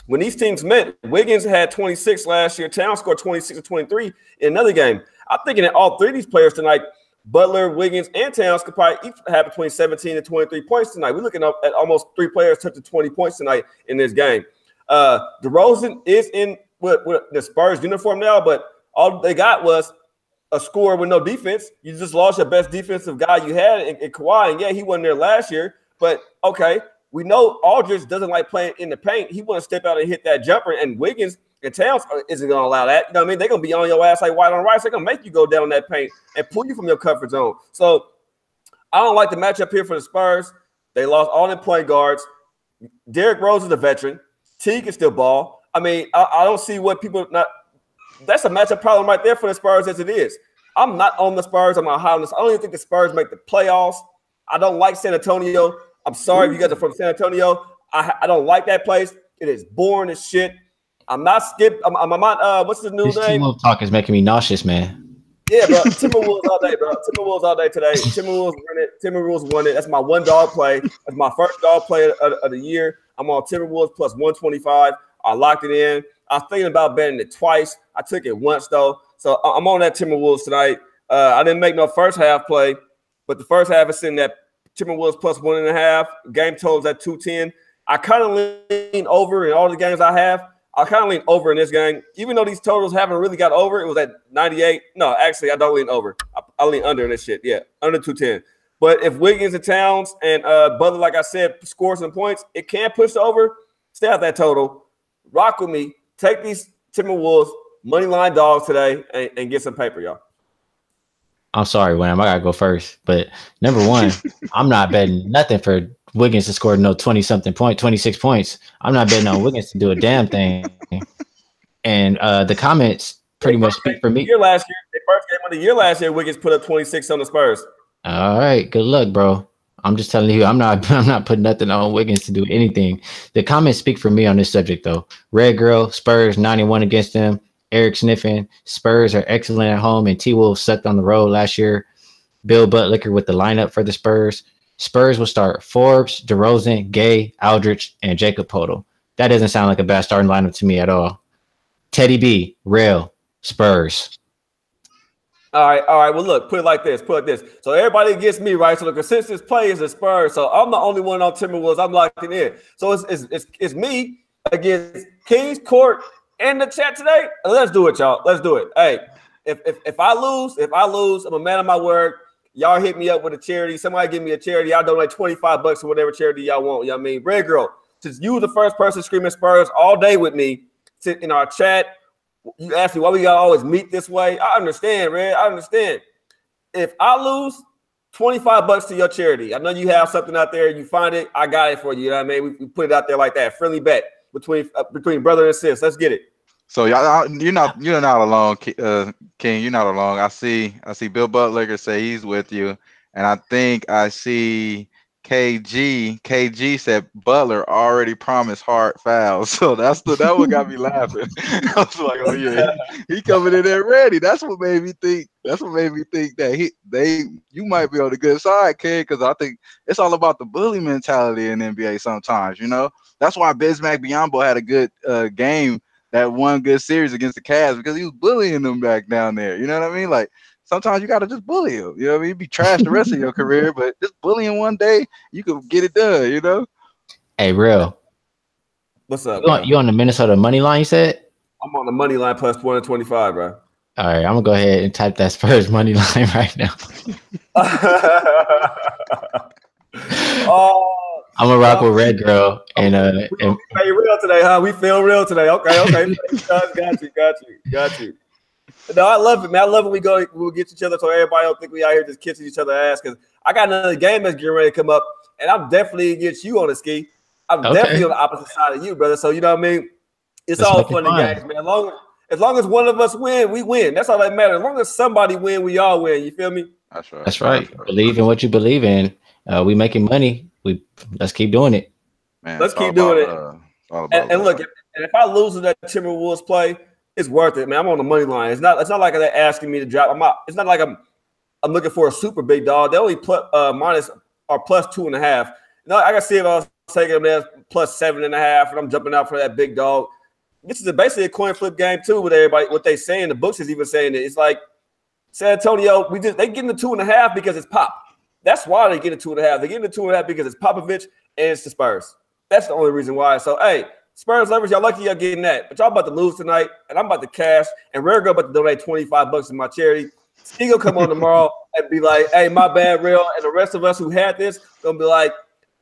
When these teams met, Wiggins had 26 last year. Towns scored 26 or 23 in another game. I'm thinking that all three of these players tonight, Butler, Wiggins, and Towns, could probably each have between 17 and 23 points tonight. We're looking up at almost three players touching 20 points tonight in this game. DeRozan is in with the Spurs uniform now, but all they got was a score with no defense. You just lost your best defensive guy you had in Kawhi, and yeah, he wasn't there last year, but okay. We know Aldridge doesn't like playing in the paint. He want to step out and hit that jumper, and Wiggins and Towns isn't going to allow that. You know what I mean? They're going to be on your ass like white on rice. They're going to make you go down that paint and pull you from your comfort zone. So I don't like the matchup here for the Spurs. They lost all their point guards. Derrick Rose is a veteran. T can still ball. I mean, I don't see what people not. That's a matchup problem right there for the Spurs as it is. I'm not on the Spurs. I'm not high on this. I don't even think the Spurs make the playoffs. I don't like San Antonio. I'm sorry if you guys are from San Antonio. I don't like that place. It is boring as shit. I'm not skip. I'm not. What's the new name? Timberwolves talk is making me nauseous, man. Yeah, bro. Timberwolves all day, bro. Timberwolves all day today. Timberwolves won it. Timberwolves won it. That's my one dog play. That's my first dog play of the year. I'm on Timberwolves plus 125. I locked it in. I was thinking about betting it twice. I took it once though. So I'm on that Timberwolves tonight. I didn't make no first half play, but the first half is sitting at Timberwolves plus 1.5. Game totals at 210. I kind of lean over in all the games I have. I kind of lean over in this game. Even though these totals haven't really got over, it was at 98. No, actually, I don't lean over. I lean under in this shit. Yeah, under 210. But if Wiggins and Towns and Butler, like I said, score some points, it can push over. Stay out that total. Rock with me. Take these Timberwolves money line dogs today and get some paper, y'all. I'm sorry, Wham. I gotta go first. But number one, I'm not betting nothing for Wiggins to score no 26 points. I'm not betting on Wiggins to do a damn thing. And the comments pretty much speak for me. The first game of the year last year, Wiggins put up 26 on the Spurs. All right, good luck, bro. I'm just telling you, I'm not putting nothing on Wiggins to do anything. The comments speak for me on this subject, though. Red Girl, Spurs 91 against them. Eric Sniffin, Spurs are excellent at home, and T-Wolves sucked on the road last year. Bill Buttlicker with the lineup for the Spurs. Spurs will start Forbes, DeRozan, Gay, Aldridge, and Jacob Poeltl. That doesn't sound like a bad starting lineup to me at all. Teddy B, Rail, Spurs. All right. Well, look, put it like this. So everybody gets me, right? So the consensus play is the Spurs. So I'm the only one on Timberwolves. I'm locking in. So it's me against Kings Court in the chat today. Let's do it, y'all. Let's do it. Hey, if I lose, I'm a man of my word. Y'all hit me up with a charity. Somebody give me a charity. I'll donate $25 for whatever charity y'all want. You know what I mean? Red Girl, since you the first person screaming Spurs all day with me, sit in our chat. You ask me why we gotta always meet this way. I understand, Red. I understand. If I lose, $25 to your charity. I know you have something out there. You find it. I got it for you. You know what I mean? We put it out there like that. Friendly bet between brother and sis. Let's get it. So y'all, you're not alone, King. You're not alone. I see Bill Buttlicker say he's with you, and I think I see KG. KG said Butler already promised hard fouls, so that one got me laughing. I was like, oh yeah, he coming in there ready. That's what made me think. That's what made me think that you might be on the good side, kid, because I think it's all about the bully mentality in the NBA. Sometimes, that's why Bismack Biyombo had a good game, that one good series against the Cavs, because he was bullying them back down there. You know what I mean? Like sometimes you gotta just bully him. You know what I mean? You be trash the rest of your career, but just bullying one day, you can get it done. Hey, real. What's up, You on the Minnesota money line, you said? I'm on the money line plus 125, bro. All right, I'm gonna go ahead and type that Spurs money line right now. Oh, I'm gonna rock with Red Girl and pay real today, huh? We feel real today. Okay. Got you. No, I love it, man. I love when we get each other, so everybody don't think we out here just kissing each other ass. Because I got another game that's getting ready to come up, and I'm definitely against you on the ski. I'm definitely on the opposite side of you, brother. So you know what I mean? It's all fun and games, man. As long as one of us win, we win. That's all that matters. As long as somebody win, we all win. You feel me? That's right. That's right. Believe in what you believe in. We making money. Let's keep doing it. Man, let's keep doing it. And look, and if I lose to that Timberwolves play, it's worth it, man. I'm on the money line. It's not like they're asking me to drop. It's not like I'm looking for a super big dog. They only minus or plus 2.5. No, I gotta see if I was taking them there plus 7.5, and I'm jumping out for that big dog. This is basically a coin flip game too with everybody. What they saying, the books is even saying it. It's like San Antonio, they getting the 2.5 because it's Pop. That's why they get a 2.5. They're getting the 2.5 because it's Popovich and it's the Spurs. That's the only reason why. So hey, Spurs lovers, y'all lucky y'all getting that. But y'all about to lose tonight, and I'm about to cash, and Rare Girl about to donate $25 to my charity. He gonna come on tomorrow and be like, hey, my bad, Real. And the rest of us who had this gonna be like,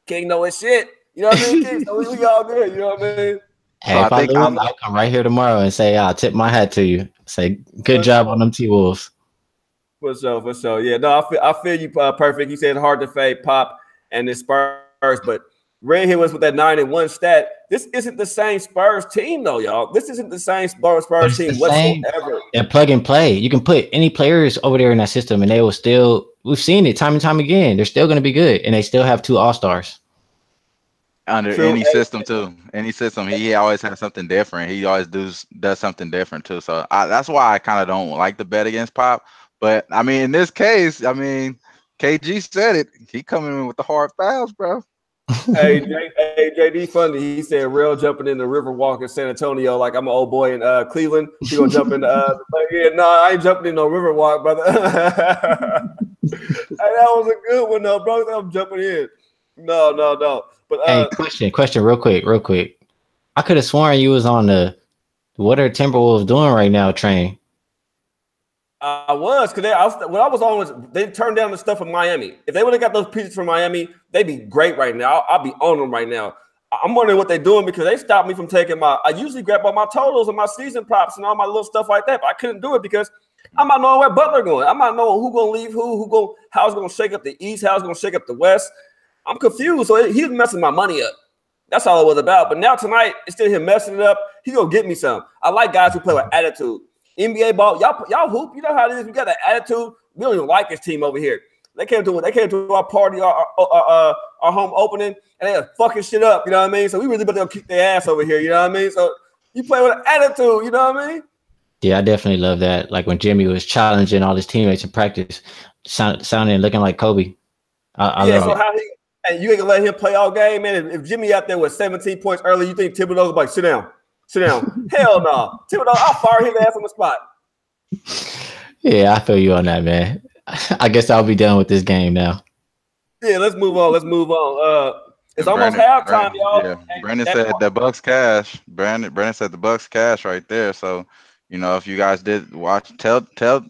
King know his shit. You know what I mean? King, so we all good. You know what I mean? Hey, so if I lose, I'll come right here tomorrow and say, I'll tip my hat to you. Say, good job on them T-Wolves. For sure. Yeah, no, I feel you perfect. You said hard to fade Pop and the Spurs, but Red hit us with that 9-1 stat. This isn't the same Spurs team, though, y'all. This isn't the same Spurs team whatsoever. And plug and play. You can put any players over there in that system, and they will still. We've seen it time and time again. They're still going to be good, and they still have 2 All-Stars. Under any system, too. Any system, he always has something different. He always does something different, too. So that's why I kind of don't like to bet against Pop. But, I mean, in this case, KG said it. He coming in with the hard fouls, bro. Hey, JD funny. He said Real jumping in the river walk in San Antonio like I'm an old boy in Cleveland. He gonna jump in I ain't jumping in no river walk, brother. Hey, that was a good one though, bro. I'm jumping in. No. But hey, question real quick. I could have sworn you was on the what are Timberwolves doing right now train. I was, because what I was on was they turned down the stuff from Miami. If they would have got those pieces from Miami, they'd be great right now. I'll be on them right now. I'm wondering what they're doing because they stopped me from taking I usually grab all my totals and my season props and all my little stuff like that, but I couldn't do it because I'm not knowing where Butler going. I'm not knowing who going to leave how it's going to shake up the East, how it's going to shake up the West. I'm confused. So he's messing my money up. That's all it was about. But now tonight, it's still him messing it up. He's going to get me some. I like guys who play with attitude. NBA ball, y'all hoop. You know how it is. We got that attitude. We don't even like this team over here. They came to our party, our home opening, and they're fucking shit up. You know what I mean? So we really about to kick their ass over here. You know what I mean? So you play with an attitude. You know what I mean? Yeah, I definitely love that. Like when Jimmy was challenging all his teammates in practice, sounding and looking like Kobe. I love it. And you ain't gonna let him play all game, man. If Jimmy out there with 17 points early, you think Thibodeau's like, sit down. Hell no. Thibodeau, I'll fire his ass on the spot. Yeah, I feel you on that, man. I guess I'll be done with this game now. Yeah, let's move on. It's almost halftime, y'all. Yeah. Brandon said the Bucks cash. Brandon said the Bucks cash right there. So, if you guys did watch, tell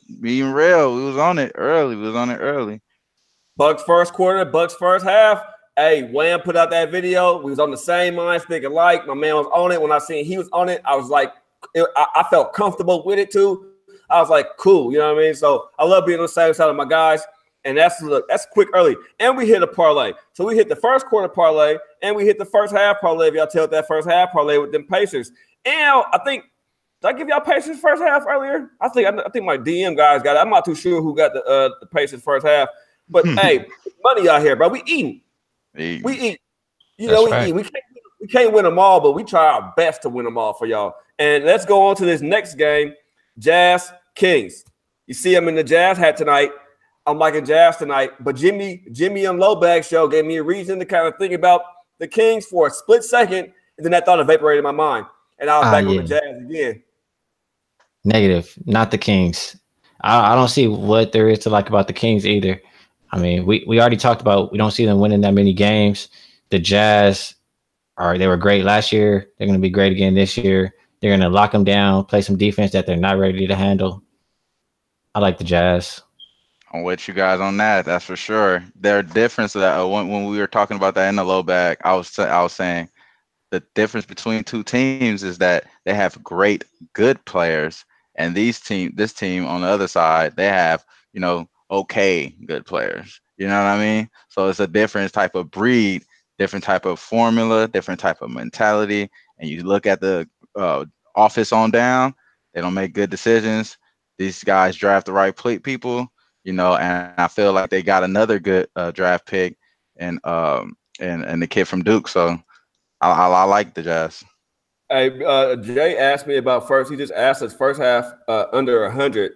me and Real, we was on it early. Bucks first quarter, Bucks first half. Hey, Wham put out that video. We was on the same line, thinking like my man was on it. When I seen he was on it, I was like, I felt comfortable with it too. I was like, cool, you know what I mean? So I love being on the same side of my guys. And that's quick early. And we hit a parlay. So we hit the first quarter parlay and we hit the first half parlay. If y'all tell that first half parlay with them Pacers. And I think, did I give y'all Pacers first half earlier? I think my DM guys got it. I'm not too sure who got the Pacers first half. But hey, money out here, bro. We eating. We eat. You know, we eat. We can't win them all, but we try our best to win them all for y'all. And let's go on to this next game, Jazz Kings. You see I'm in the Jazz hat tonight. I'm liking Jazz tonight. But Jimmy and Lowbag show gave me a reason to kind of think about the Kings for a split second, and then that thought evaporated in my mind. And I was back on the Jazz again. Negative, not the Kings. I don't see what there is to like about the Kings either. I mean, we already talked about we don't see them winning that many games. The Jazz they were great last year. They're going to be great again this year. They're going to lock them down, play some defense that they're not ready to handle. I like the Jazz. I'm with you guys on that. That's for sure. Their difference that when we were talking about that in the low back, I was saying the difference between two teams is that they have great, good players, and this team on the other side, they have okay, good players. You know what I mean? So it's a different type of breed, different type of formula, different type of mentality. And you look at the office on down, they don't make good decisions. These guys draft the right people, and I feel like they got another good draft pick and the kid from Duke. So I like the Jazz. Hey, Jay asked me about first. He just asked us first half under 100.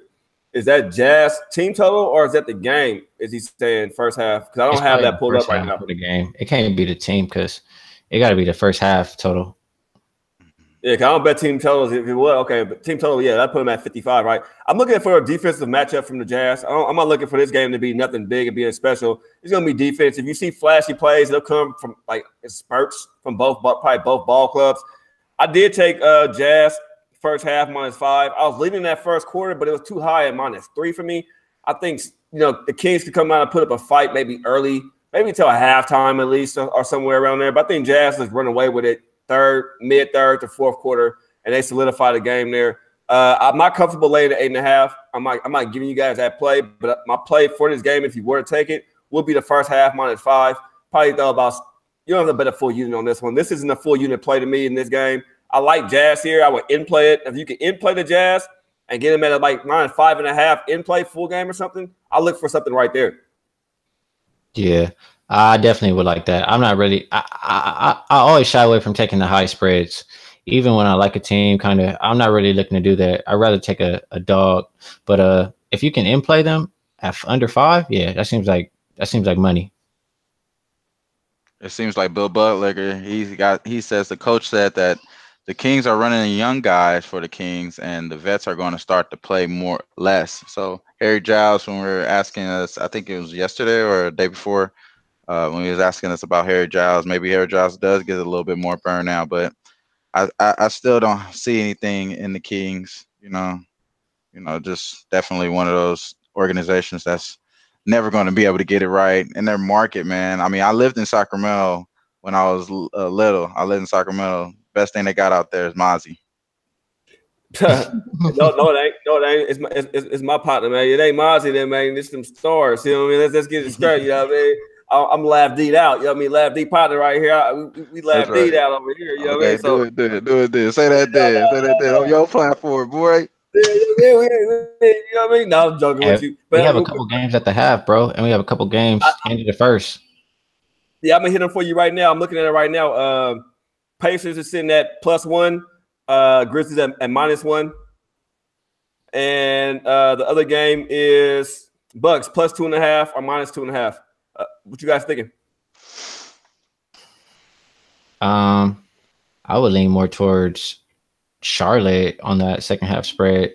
Is that Jazz team total or is that the game? Is he saying first half? Because I don't have that pulled up right now. For the game, it can't be the team because it got to be the first half total. Yeah, because I don't bet team totals. If it was okay, but team total, yeah, that put him at 55, right? I'm looking for a defensive matchup from the Jazz. I'm not looking for this game to be nothing big and being special. It's going to be defense. If you see flashy plays, they'll come from like spurts from probably both ball clubs. I did take Jazz first half -5. I was leading that first quarter, but it was too high at -3 for me. I think the Kings could come out and put up a fight maybe early, maybe until halftime at least or somewhere around there. But I think Jazz is run away with it mid-third to fourth quarter, and they solidify the game there. I'm not comfortable laying at 8.5. I'm not giving you guys that play, but my play for this game, if you were to take it, will be the first half -5. Probably thought about you don't have to bet a full unit on this one. This isn't a full unit play to me in this game. I like Jazz here. I would in-play it. If you can in-play the Jazz and get them at like -5.5 in-play full game or something, I'll look for something right there. Yeah, I definitely would like that. I'm not really. I always shy away from taking the high spreads, even when I like a team. I'm not really looking to do that. I'd rather take a dog. But if you can in-play them at under 5, yeah, that seems like money. It seems like Bill Butler. He says the coach said that the Kings are running young guys for the Kings, and the vets are going to start to play less. So Harry Giles, when we were asking us, I think it was yesterday or the day before, when he was asking us about Harry Giles, maybe Harry Giles does get a little bit more burnout, but I still don't see anything in the Kings. Just definitely one of those organizations that's never going to be able to get it right in their market, man. I mean, I lived in Sacramento when I was little. I lived in Sacramento. Best thing they got out there is Mozzie. No, it ain't. No, it ain't. It's my partner, man. It ain't Mozzie, then, man. It's them stars. You know what I mean? Let's get it straight. You know what I mean? I'm Lav D'd out. You know what I mean? Lav D partner right here. We Lav D'd out over here. You know what I mean? So do it. Say that there on your platform, boy. You know what I mean? No, I'm joking with you. But we have a couple games at the half, bro, and we have a couple games into the first. Yeah, I'm gonna hit them for you right now. I'm looking at it right now. Pacers is sitting at +1. Grizzlies at -1. And the other game is Bucks +2.5 or -2.5. What you guys thinking? I would lean more towards Charlotte on that second half spread.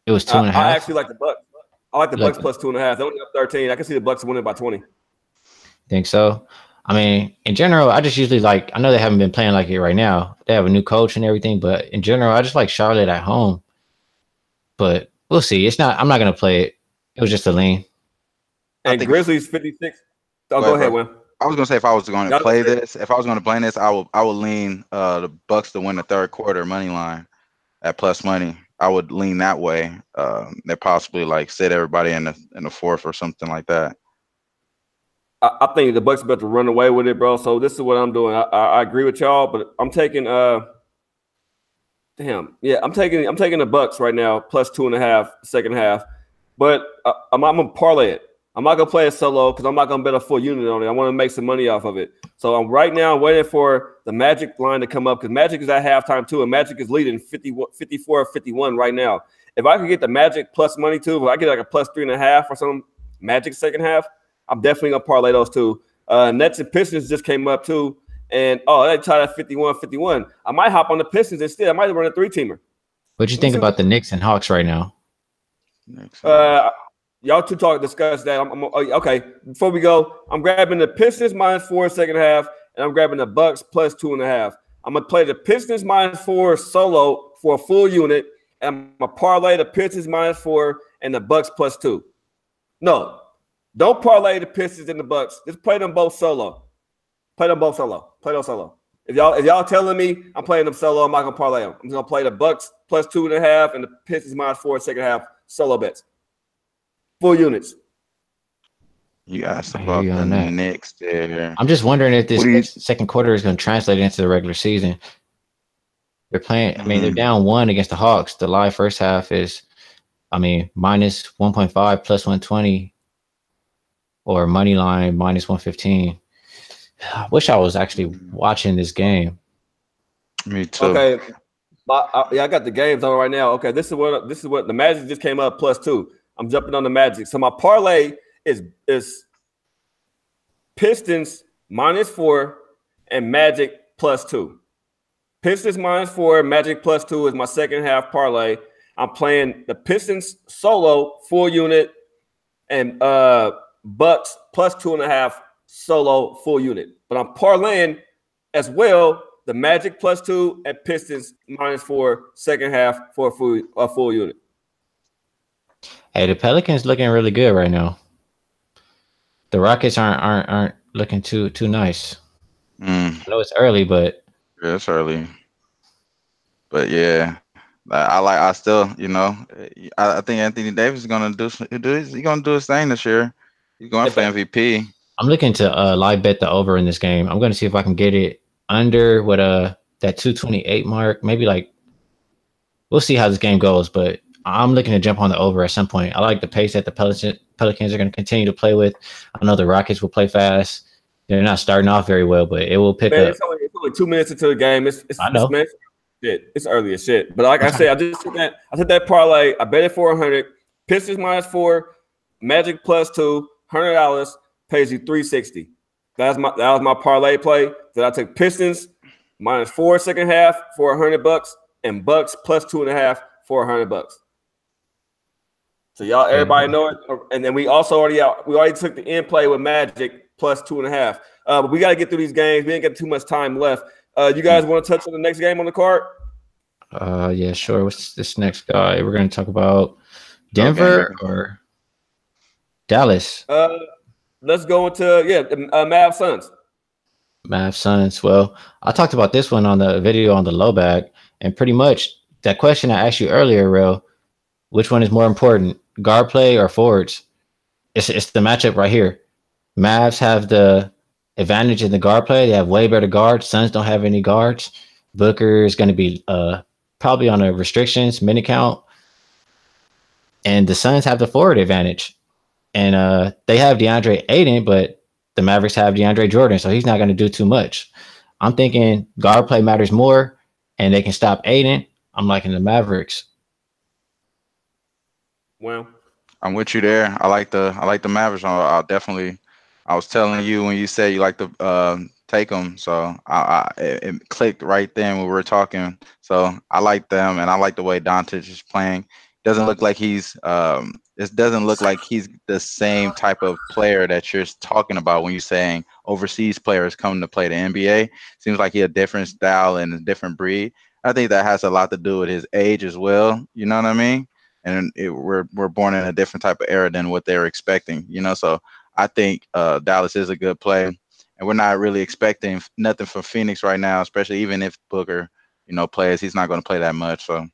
It was 2.5. I actually like the Bucks. I like the Bucks +2.5. They only up 13. I can see the Bucks winning by 20. Think so? I mean, in general, I just usually I know they haven't been playing like it right now. They have a new coach and everything, but in general, I just like Charlotte at home. But we'll see. I'm not going to play it. It was just a lean. And Grizzlies 56. Oh, go ahead, Wim. I was going to say if I was going to play this, I would lean the Bucks to win the third quarter money line at plus money. I would lean that way. They possibly sit everybody in the fourth or something like that. I think the Bucks are about to run away with it, bro. So this is what I'm doing. I agree with y'all, but I'm taking I'm taking the Bucks right now +2.5 second half. But I'm gonna parlay it. I'm not gonna play it solo because I'm not gonna bet a full unit on it. I want to make some money off of it. So I'm right now waiting for the Magic line to come up because Magic is at halftime too, and Magic is leading 54-51 right now. If I could get the Magic plus money too, if I get like a plus 3.5 or something, Magic second half, I'm definitely gonna parlay those two. Nets and Pistons just came up too, and they tied at 51-51. I might hop on the Pistons instead. I might run a 3-teamer. What you think about the Knicks and Hawks right now? Y'all discuss that. Okay. Before we go, I'm grabbing the Pistons -4 second half, and I'm grabbing the Bucks plus 2.5. I'm gonna play the Pistons -4 solo for a full unit, and I'm gonna parlay the Pistons -4 and the Bucks plus 2. No, don't parlay the Pistons and the Bucks. Just play them both solo. Play them both solo. Play them solo. If y'all telling me I'm playing them solo, I'm not gonna parlay them. I'm just gonna play the Bucks plus 2.5 and the Pistons -4 second half solo bets. Full units. You asked about the Knicks there. I'm just wondering if this second quarter is going to translate into the regular season. They're playing. I mean, they're down 1 against the Hawks. The live first half is, minus 1.5 plus 120, or money line minus 115. I wish I was actually watching this game. Me too. Okay, I got the games on right now. Okay, this is what the Magic just came up plus 2. I'm jumping on the Magic. So my parlay is Pistons -4 and Magic plus 2. Pistons -4, Magic plus 2 is my second half parlay. I'm playing the Pistons solo full unit and Bucks plus 2.5 solo full unit. But I'm parlaying as well the Magic plus 2 and Pistons -4 second half for a full unit. Hey, the Pelicans looking really good right now. The Rockets aren't looking too nice. I know it's early, but yeah, it's early. But yeah, I still, I think Anthony Davis is gonna he's gonna do his thing this year. He's going for MVP. I'm looking to live bet the over in this game. I'm gonna see if I can get it under what that 228 mark. Maybe we'll see how this game goes, but I'm looking to jump on the over at some point. I like the pace that the Pelicans are going to continue to play with. I know the Rockets will play fast. They're not starting off very well, but it will pick up. It's only 2 minutes into the game. I know. It's early as shit. But like I said, I took that parlay. I bet it for 100. Pistons -4, Magic plus 2, $100 pays you $360. That was my parlay play. That I took Pistons -4 second half for $100 and Bucks plus 2.5 for $100. So y'all, everybody know it. And then we already took the in play with Magic plus 2.5. But we got to get through these games. We ain't got too much time left. You guys want to touch on the next game on the card? Yeah, sure. What's this next guy? We're going to talk about Denver or Dallas. Let's go into Mavs Suns. Mavs Suns. Well, I talked about this one on the video on the low bag, and pretty much that question I asked you earlier, Real, which one is more important, guard play or forwards? It's the matchup right here. Mavs have the advantage in the guard play. They have way better guards. Suns don't have any guards. Booker is going to be probably on a restrictions, minute count. And the Suns have the forward advantage. And they have DeAndre Ayton, but the Mavericks have DeAndre Jordan, so he's not going to do too much. I'm thinking guard play matters more, and they can stop Ayton. I'm liking the Mavericks. Well, I'm with you there. I like the Mavericks. I was telling you when you said you like to take them, so it clicked right then when we were talking. So I like them, and I like the way Doncic is playing. Doesn't look like he's it doesn't look like he's the same type of player that you're talking about when you're saying overseas players coming to play the NBA. Seems like he a different style and a different breed. I think that has a lot to do with his age as well. You know what I mean? And we're born in a different type of era than what they're expecting. So I think Dallas is a good play, and we're not really expecting nothing from Phoenix right now, especially even if Booker, plays. He's not going to play that much. So,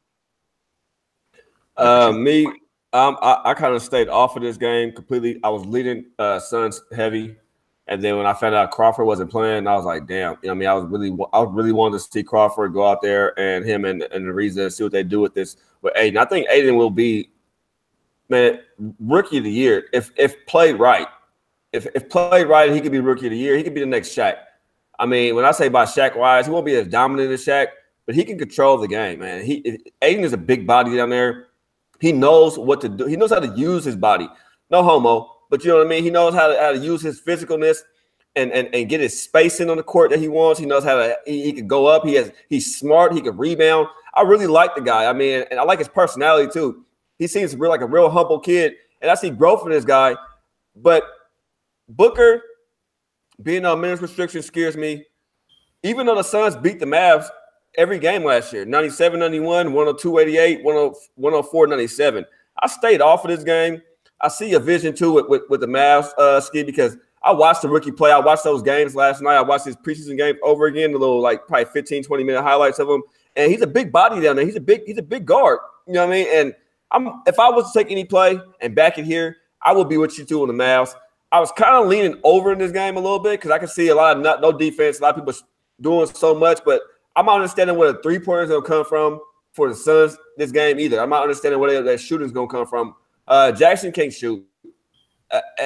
I kind of stayed off of this game completely. I was leading Suns heavy, and then when I found out Crawford wasn't playing, I was like, damn. I was really wanting to see Crawford go out there and him and the reason see what they do with this. But Aiden, I think Aiden will be man, rookie of the year. If played right, if played right, he could be rookie of the year. He could be the next Shaq. I mean, when I say by Shaq wise, he won't be as dominant as Shaq, but he can control the game, man. Aiden is a big body down there. He knows what to do. He knows how to use his body. No homo, but you know what I mean? He knows how to use his physicalness and get his spacing on the court that he wants. He knows how to he can go up. He's smart. He can rebound. I really like the guy. I mean, and I like his personality too. He seems like a real humble kid, and I see growth in this guy. But Booker being on minutes restriction scares me. Even though the Suns beat the Mavs every game last year, 97-91, 102-88, 104-97. I stayed off of this game. I see a vision too with the Mavs, Ski, because I watched the rookie play. I watched those games last night. I watched his preseason game over again, the little like probably 15, 20-minute highlights of him. And he's a big body down there. He's a big guard. You know what I mean? And if I was to take any play and back it here, I would be with you two on the Mavs. I was kind of leaning over in this game a little bit because I can see a lot of no defense, a lot of people doing so much, but I'm not understanding where the three-pointers going to come from for the Suns this game either. I'm not understanding where that shooting's going to come from. Jackson can't shoot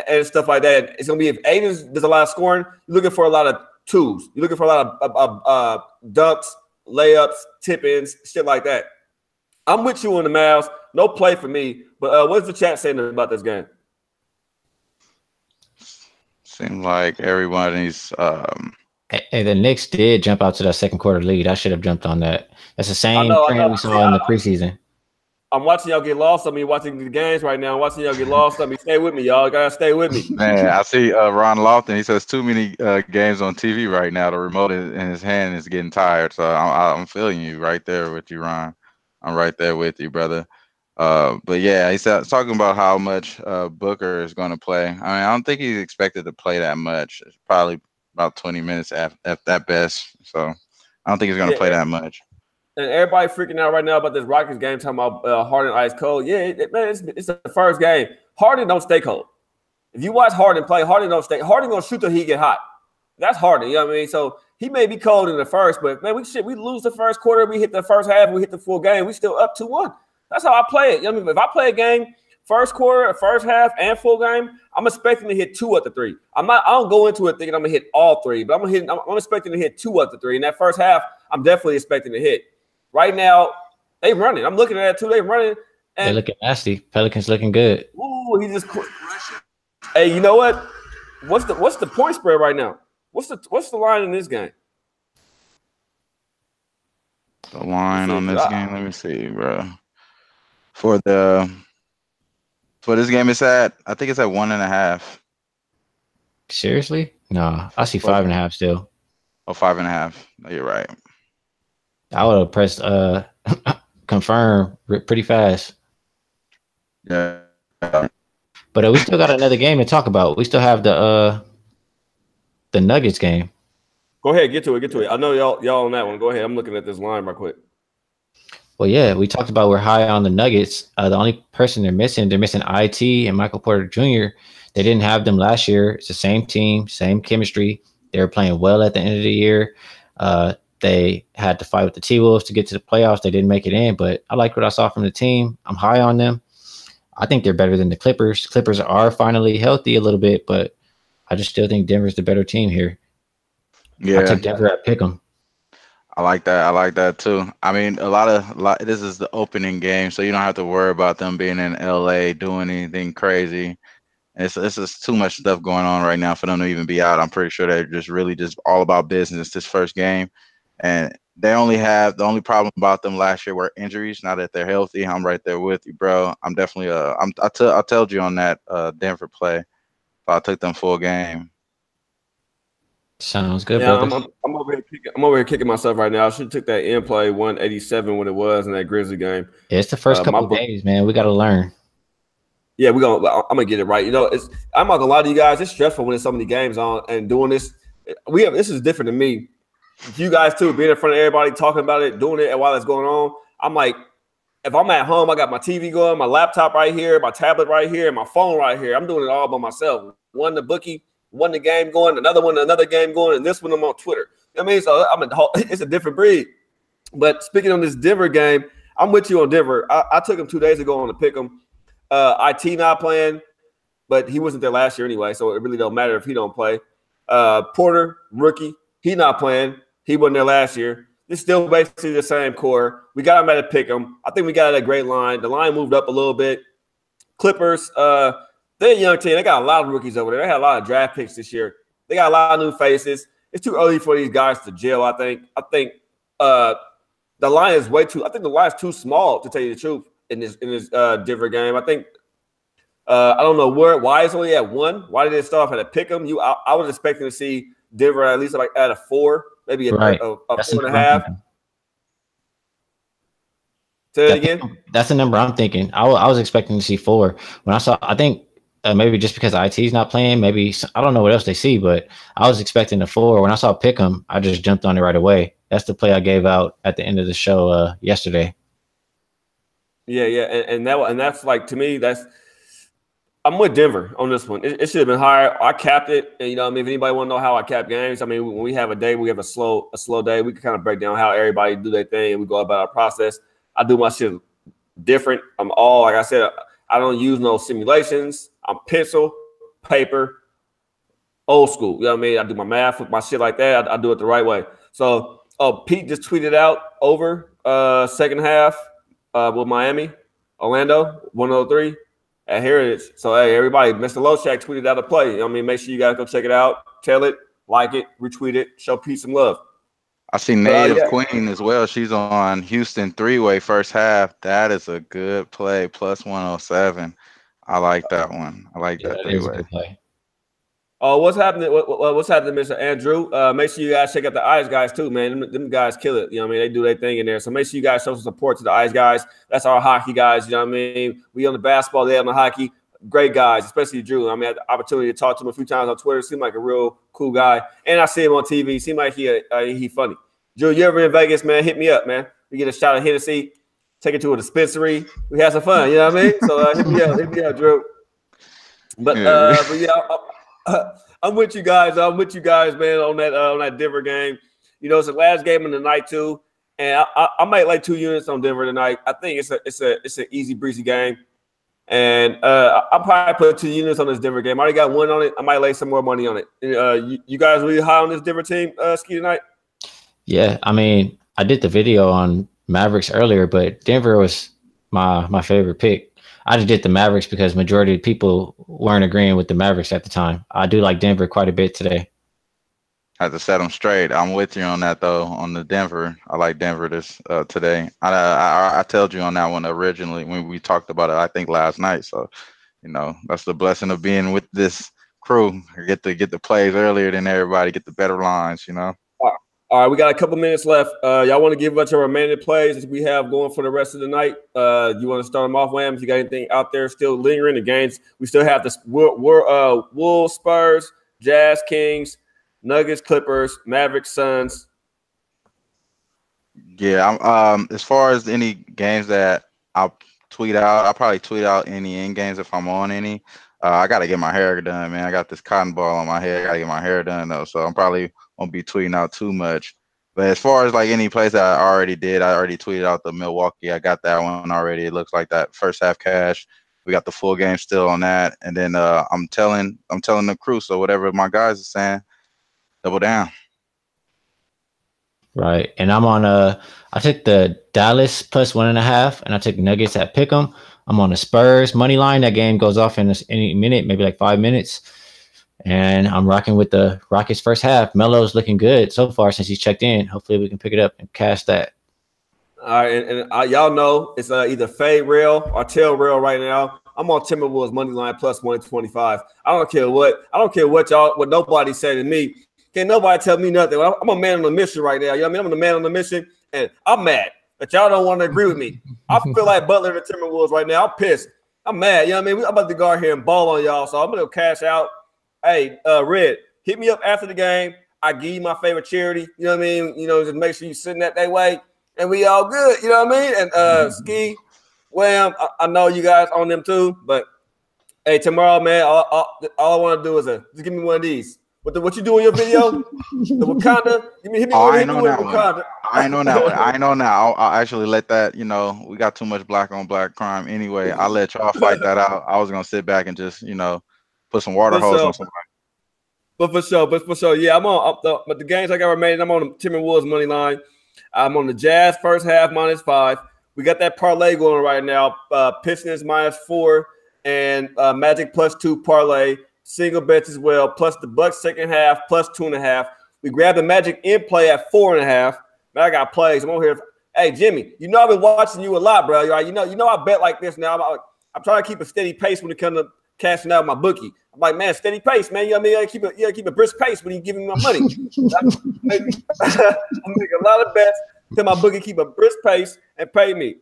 and stuff like that. It's going to be if Aiden does a lot of scoring, you're looking for a lot of twos. You're looking for a lot of dunks, layups, tip-ins, shit like that. I'm with you on the Mavs. No play for me. But what's the chat saying about this game? Seems like everybody's Hey, the Knicks did jump out to that second quarter lead. I should have jumped on that. That's the same trend we saw in the preseason. I'm watching y'all get lost on me, watching the games right now. I'm watching y'all get lost on me. Stay with me, y'all. You gotta stay with me. Man, I see Ron Lofton. He says too many games on TV right now. The remote in his hand is getting tired. So I'm feeling you right there with you, Ron. I'm right there with you, brother. But yeah, he's talking about how much Booker is going to play. I mean, I don't think he's expected to play that much. It's probably about 20 minutes at best. So I don't think he's going to play that much. And everybody freaking out right now about this Rockets game, talking about Harden ice cold. Yeah, man, it's the first game. Harden don't stay cold. If you watch Harden play, Harden don't stay. Harden gonna shoot till he get hot. That's Harden. You know what I mean? So he may be cold in the first, but man, we lose the first quarter. We hit the first half. We hit the full game. We still up 2-1. That's how I play it. You know what I mean? If I play a game first quarter, first half, and full game, I'm expecting to hit 2 out the 3. I don't go into it thinking I'm gonna hit all 3, but I'm expecting to hit 2 out the 3. In that first half, I'm definitely expecting to hit. Right now, they running. I'm looking at it too. They running. They're looking nasty. Pelicans looking good. Ooh, he just. Hey, you know what? What's the point spread right now? What's the line in this game? The line on this game. Let me see, bro. For this game, I think it's at 1.5. Seriously? No, I see 5.5 still. Oh, 5.5. No, you're right. I would have pressed confirm pretty fast. Yeah. But we still got another game to talk about. We still have the Nuggets game. Go ahead, get to it. I know y'all on that one. Go ahead. I'm looking at this line right quick. Well, yeah, we talked about we're high on the Nuggets. The only person they're missing IT and Michael Porter Jr. They didn't have them last year. It's the same team, same chemistry. They were playing well at the end of the year. They had to fight with the T-Wolves to get to the playoffs. They didn't make it in, but I like what I saw from the team. I'm high on them. I think they're better than the Clippers. Clippers are finally healthy a little bit, but I just still think Denver's the better team here. Yeah, I took Denver at pick'em. I like that too. I mean, a lot. This is the opening game, so you don't have to worry about them being in LA doing anything crazy. It's just too much stuff going on right now for them to even be out. I'm pretty sure they're just really just all about business this first game. And the only problem about them last year were injuries. Now that they're healthy, I'm right there with you, bro. I'm definitely I told you on that Denver play. I took them full game. Sounds good, yeah, brother. I'm over here kicking myself right now. I should have took that in play 187 when it was in that Grizzly game. Yeah, it's the first couple of days, man. We got to learn. Yeah, I'm gonna get it right. You know, I'm not gonna lie to you guys. It's stressful when there's so many games on and doing this. This is different than me. You guys too, being in front of everybody, talking about it, doing it while it's going on. I'm like, if I'm at home, I got my TV going, my laptop right here, my tablet right here, my phone right here. I'm doing it all by myself. One the bookie, one the game going, another game going, and this one I'm on Twitter. You know what I mean? So it's a different breed. But speaking on this Denver game, I'm with you on Denver. I took them 2 days ago on the pick 'em. IT not playing, but he wasn't there last year anyway, so it really don't matter if he don't play. Porter, rookie, he not playing. He wasn't there last year. It's still basically the same core. We got him at a pick 'em. I think we got a great line. The line moved up a little bit. Clippers, they're a young team. They got a lot of rookies over there. They had a lot of draft picks this year. They got a lot of new faces. It's too early for these guys to gel, I think. The line is way too – I think the line is too small, to tell you the truth, in this Denver game. I think I don't know why it's only at 1. Why did it start off at a pick 'em? I was expecting to see Denver at least like at a 4, maybe a 4.5. Say it again. That's the number I'm thinking. I was expecting to see 4. When I think maybe just because IT's not playing, maybe I don't know what else they see, but I was expecting a 4. When I saw Pick'em, I just jumped on it right away. That's the play I gave out at the end of the show yesterday. Yeah, and that's like, to me, I'm with Denver on this one. It should have been higher. I capped it, and if anybody want to know how I cap games, when we have a day, we have a slow day. We can kind of break down how everybody do their thing, and we go about our process. I do my shit different. Like I said, I don't use no simulations. I'm pencil, paper, old school. You know what I mean? I do my math with my shit like that. I do it the right way. So, Pete just tweeted out over second half with Miami, Orlando, 103 at Heritage. So, hey, everybody, Mr. Loshak tweeted out a play. You know what I mean? Make sure you guys go check it out. Tell it, like it, retweet it, show Pete some love. I see Native Queen as well. She's on Houston 3-way first half. That is a good play, plus 107. I like that one. I like that 3-way play. Oh, what's happening? What's happening, Mr. Andrew? Make sure you guys check out the Ice guys too, man. Them guys kill it. You know what I mean? They do their thing in there. So make sure you guys show some support to the Ice guys. That's our hockey guys. You know what I mean? We on the basketball, they on the hockey. Great guys, especially Drew. I had the opportunity to talk to him a few times on Twitter. Seemed like a real cool guy. And I see him on TV. Seemed like he funny. Drew, you ever in Vegas, man? Hit me up, man. We get a shot of Hennessy, take it to a dispensary. We have some fun, you know what I mean? So hit me up, Drew. But I'm with you guys. Man, on that Denver game. It's the last game of the night too, and I might lay 2 units on Denver tonight. I think it's an easy breezy game. And I'll probably put 2 units on this Denver game. I already got 1 on it. I might lay some more money on it. You guys really high on this Denver team, Ski, tonight? Yeah, I did the video on Mavericks earlier, but Denver was my favorite pick. I just did the Mavericks because majority of people weren't agreeing with the Mavericks at the time. I do like Denver quite a bit today. I have to set them straight. I'm with you on that, though, on the Denver. I like Denver today. I told you on that one originally when we talked about it, I think last night. So, that's the blessing of being with this crew. Get the plays earlier than everybody, get the better lines, All right, we got a couple minutes left. Y'all want to give us your remaining plays we have going for the rest of the night? You want to start them off, Wham? If you got anything out there still lingering, the games, we still have the Wolves, Spurs, Jazz, Kings, Nuggets, Clippers, Mavericks, Suns. Yeah, as far as any games that I'll tweet out, I'll probably tweet out any end games if I'm on any. I got to get my hair done, man. I got this cotton ball on my head. I got to get my hair done, though, so I'm probably won't be tweeting out too much. But as far as like any place that I already tweeted out the Milwaukee. I got that one already. It looks like that first half cash. We got the full game still on that. And then I'm telling the crew, so whatever my guys are saying, double down. Right. And I'm on I took the Dallas plus 1.5, and I took Nuggets at Pick'em. I'm on the Spurs money line. That game goes off in any minute, maybe like 5 minutes. And I'm rocking with the Rockets first half. Melo's looking good so far since he's checked in. Hopefully we can pick it up and cash that. All right, and y'all know it's either fade rail or tail rail right now. I'm on Timberwolves money line plus 125. I don't care what nobody say to me. Can't nobody tell me nothing. I'm a man on a mission right now. You know what I mean? I'm a man on a mission, and I'm mad that y'all don't want to agree with me. I feel like Butler and the Timberwolves right now. I'm pissed. I'm mad. You know what I mean? I'm about to go out here and ball on y'all, so I'm gonna cash out. Hey, Red, hit me up after the game. I give you my favorite charity. You know what I mean? Just make sure you sitting that way, and we all good. You know what I mean? And Ski, Wham, I know you guys on them too. But hey, tomorrow, man, all I want to do is just give me one of these. What you do in your video? The Wakanda? Hit me with Wakanda. I ain't on that one. I ain't on that. I'll actually let that. We got too much black on black crime anyway. I'll let y'all fight that out. I was gonna sit back and just put some water For hose on sure. somebody. But for sure, yeah, I'm on but the games I got remaining. I'm on the Timberwolves money line. I'm on the Jazz first half -5. We got that parlay going right now. Pistons -4 and Magic +2 parlay. Single bets as well. Plus the Bucks second half +2.5. We grabbed the Magic in play at 4.5. Man, I got plays. I'm on here. Hey Jimmy, I've been watching you a lot, bro. You know I bet like this now. I'm trying to keep a steady pace when it comes to cashing out my bookie. I'm like, man, steady pace, man. You know what I mean? You gotta keep a brisk pace when you giving me my money. I make a lot of bets. Tell my bookie keep a brisk pace and pay me.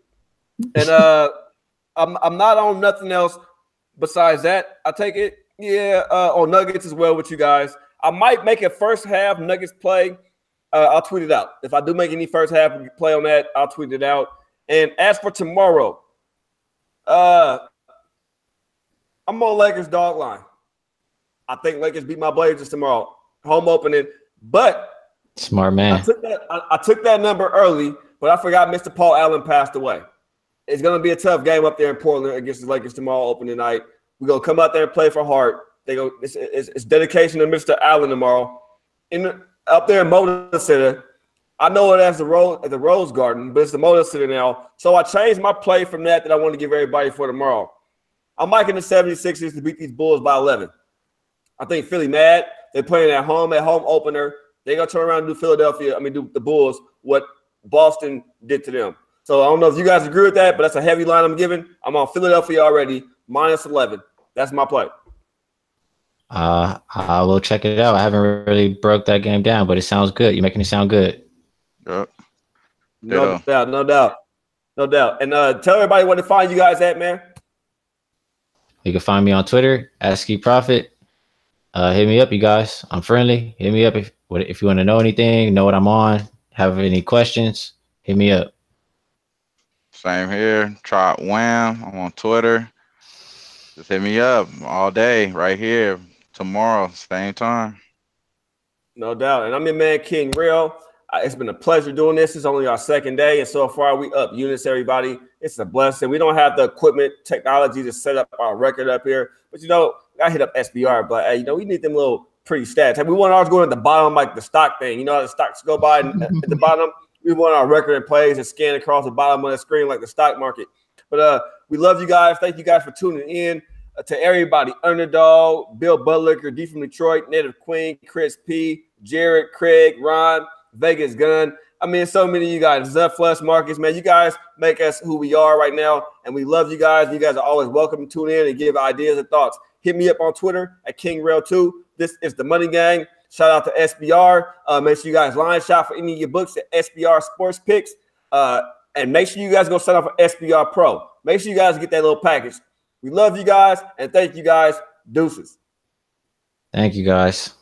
And I'm not on nothing else besides that. I take it, on Nuggets as well with you guys. I might make a first half Nuggets play. I'll tweet it out. If I do make any first half play on that, I'll tweet it out. And as for tomorrow, I'm on Lakers dog line. I think Lakers beat my Blazers tomorrow. Home opening. But smart man. I took that number early, but I forgot Mr. Paul Allen passed away. It's going to be a tough game up there in Portland against the Lakers tomorrow opening night. We're going to come out there and play for heart. It's dedication to Mr. Allen tomorrow. Up there in Motor Center. I know it as the Rose Garden, but it's the Motor Center now. So I changed my play from that I want to give everybody for tomorrow. I'm liking the 76ers to beat these Bulls by 11. I think Philly mad. They're playing at home opener. They're going to turn around and do the Bulls what Boston did to them. So I don't know if you guys agree with that, but that's a heavy line I'm giving. I'm on Philadelphia already, -11. That's my play. I will check it out. I haven't really broke that game down, but it sounds good. You're making it sound good. Yep. No doubt. And tell everybody where to find you guys at, man. You can find me on Twitter, AskYouProfit. Hit me up, you guys. I'm friendly. Hit me up if you want to know anything, know what I'm on, have any questions, hit me up. Same here. Try Wham. I'm on Twitter. Just hit me up all day right here. Tomorrow, same time. No doubt. And I'm your man, King Real. It's been a pleasure doing this. It's only our second day, and so far we up units, everybody. It's a blessing. We don't have the equipment, technology to set up our record up here, but I hit up SBR, but hey, we need them little pretty stats. We want ours going at the bottom like the stock thing. How the stocks go by and at the bottom. We want our record and plays and scan across the bottom of the screen like the stock market. But we love you guys. Thank you guys for tuning in. To everybody, Underdog, Bill Butler, D from Detroit, Native Queen, Chris P, Jared, Craig, Ron, Vegas Gun. So many of you guys. Zeph Flush, Marcus, man, you guys make us who we are right now, and we love you guys. You guys are always welcome to tune in and give ideas and thoughts. Hit me up on Twitter at KingRail2. This is the Money Gang. Shout out to SBR. Make sure you guys line shop for any of your books at SBR Sports Picks. And make sure you guys go sign up for SBR Pro. Make sure you guys get that little package. We love you guys, and thank you guys. Deuces. Thank you, guys.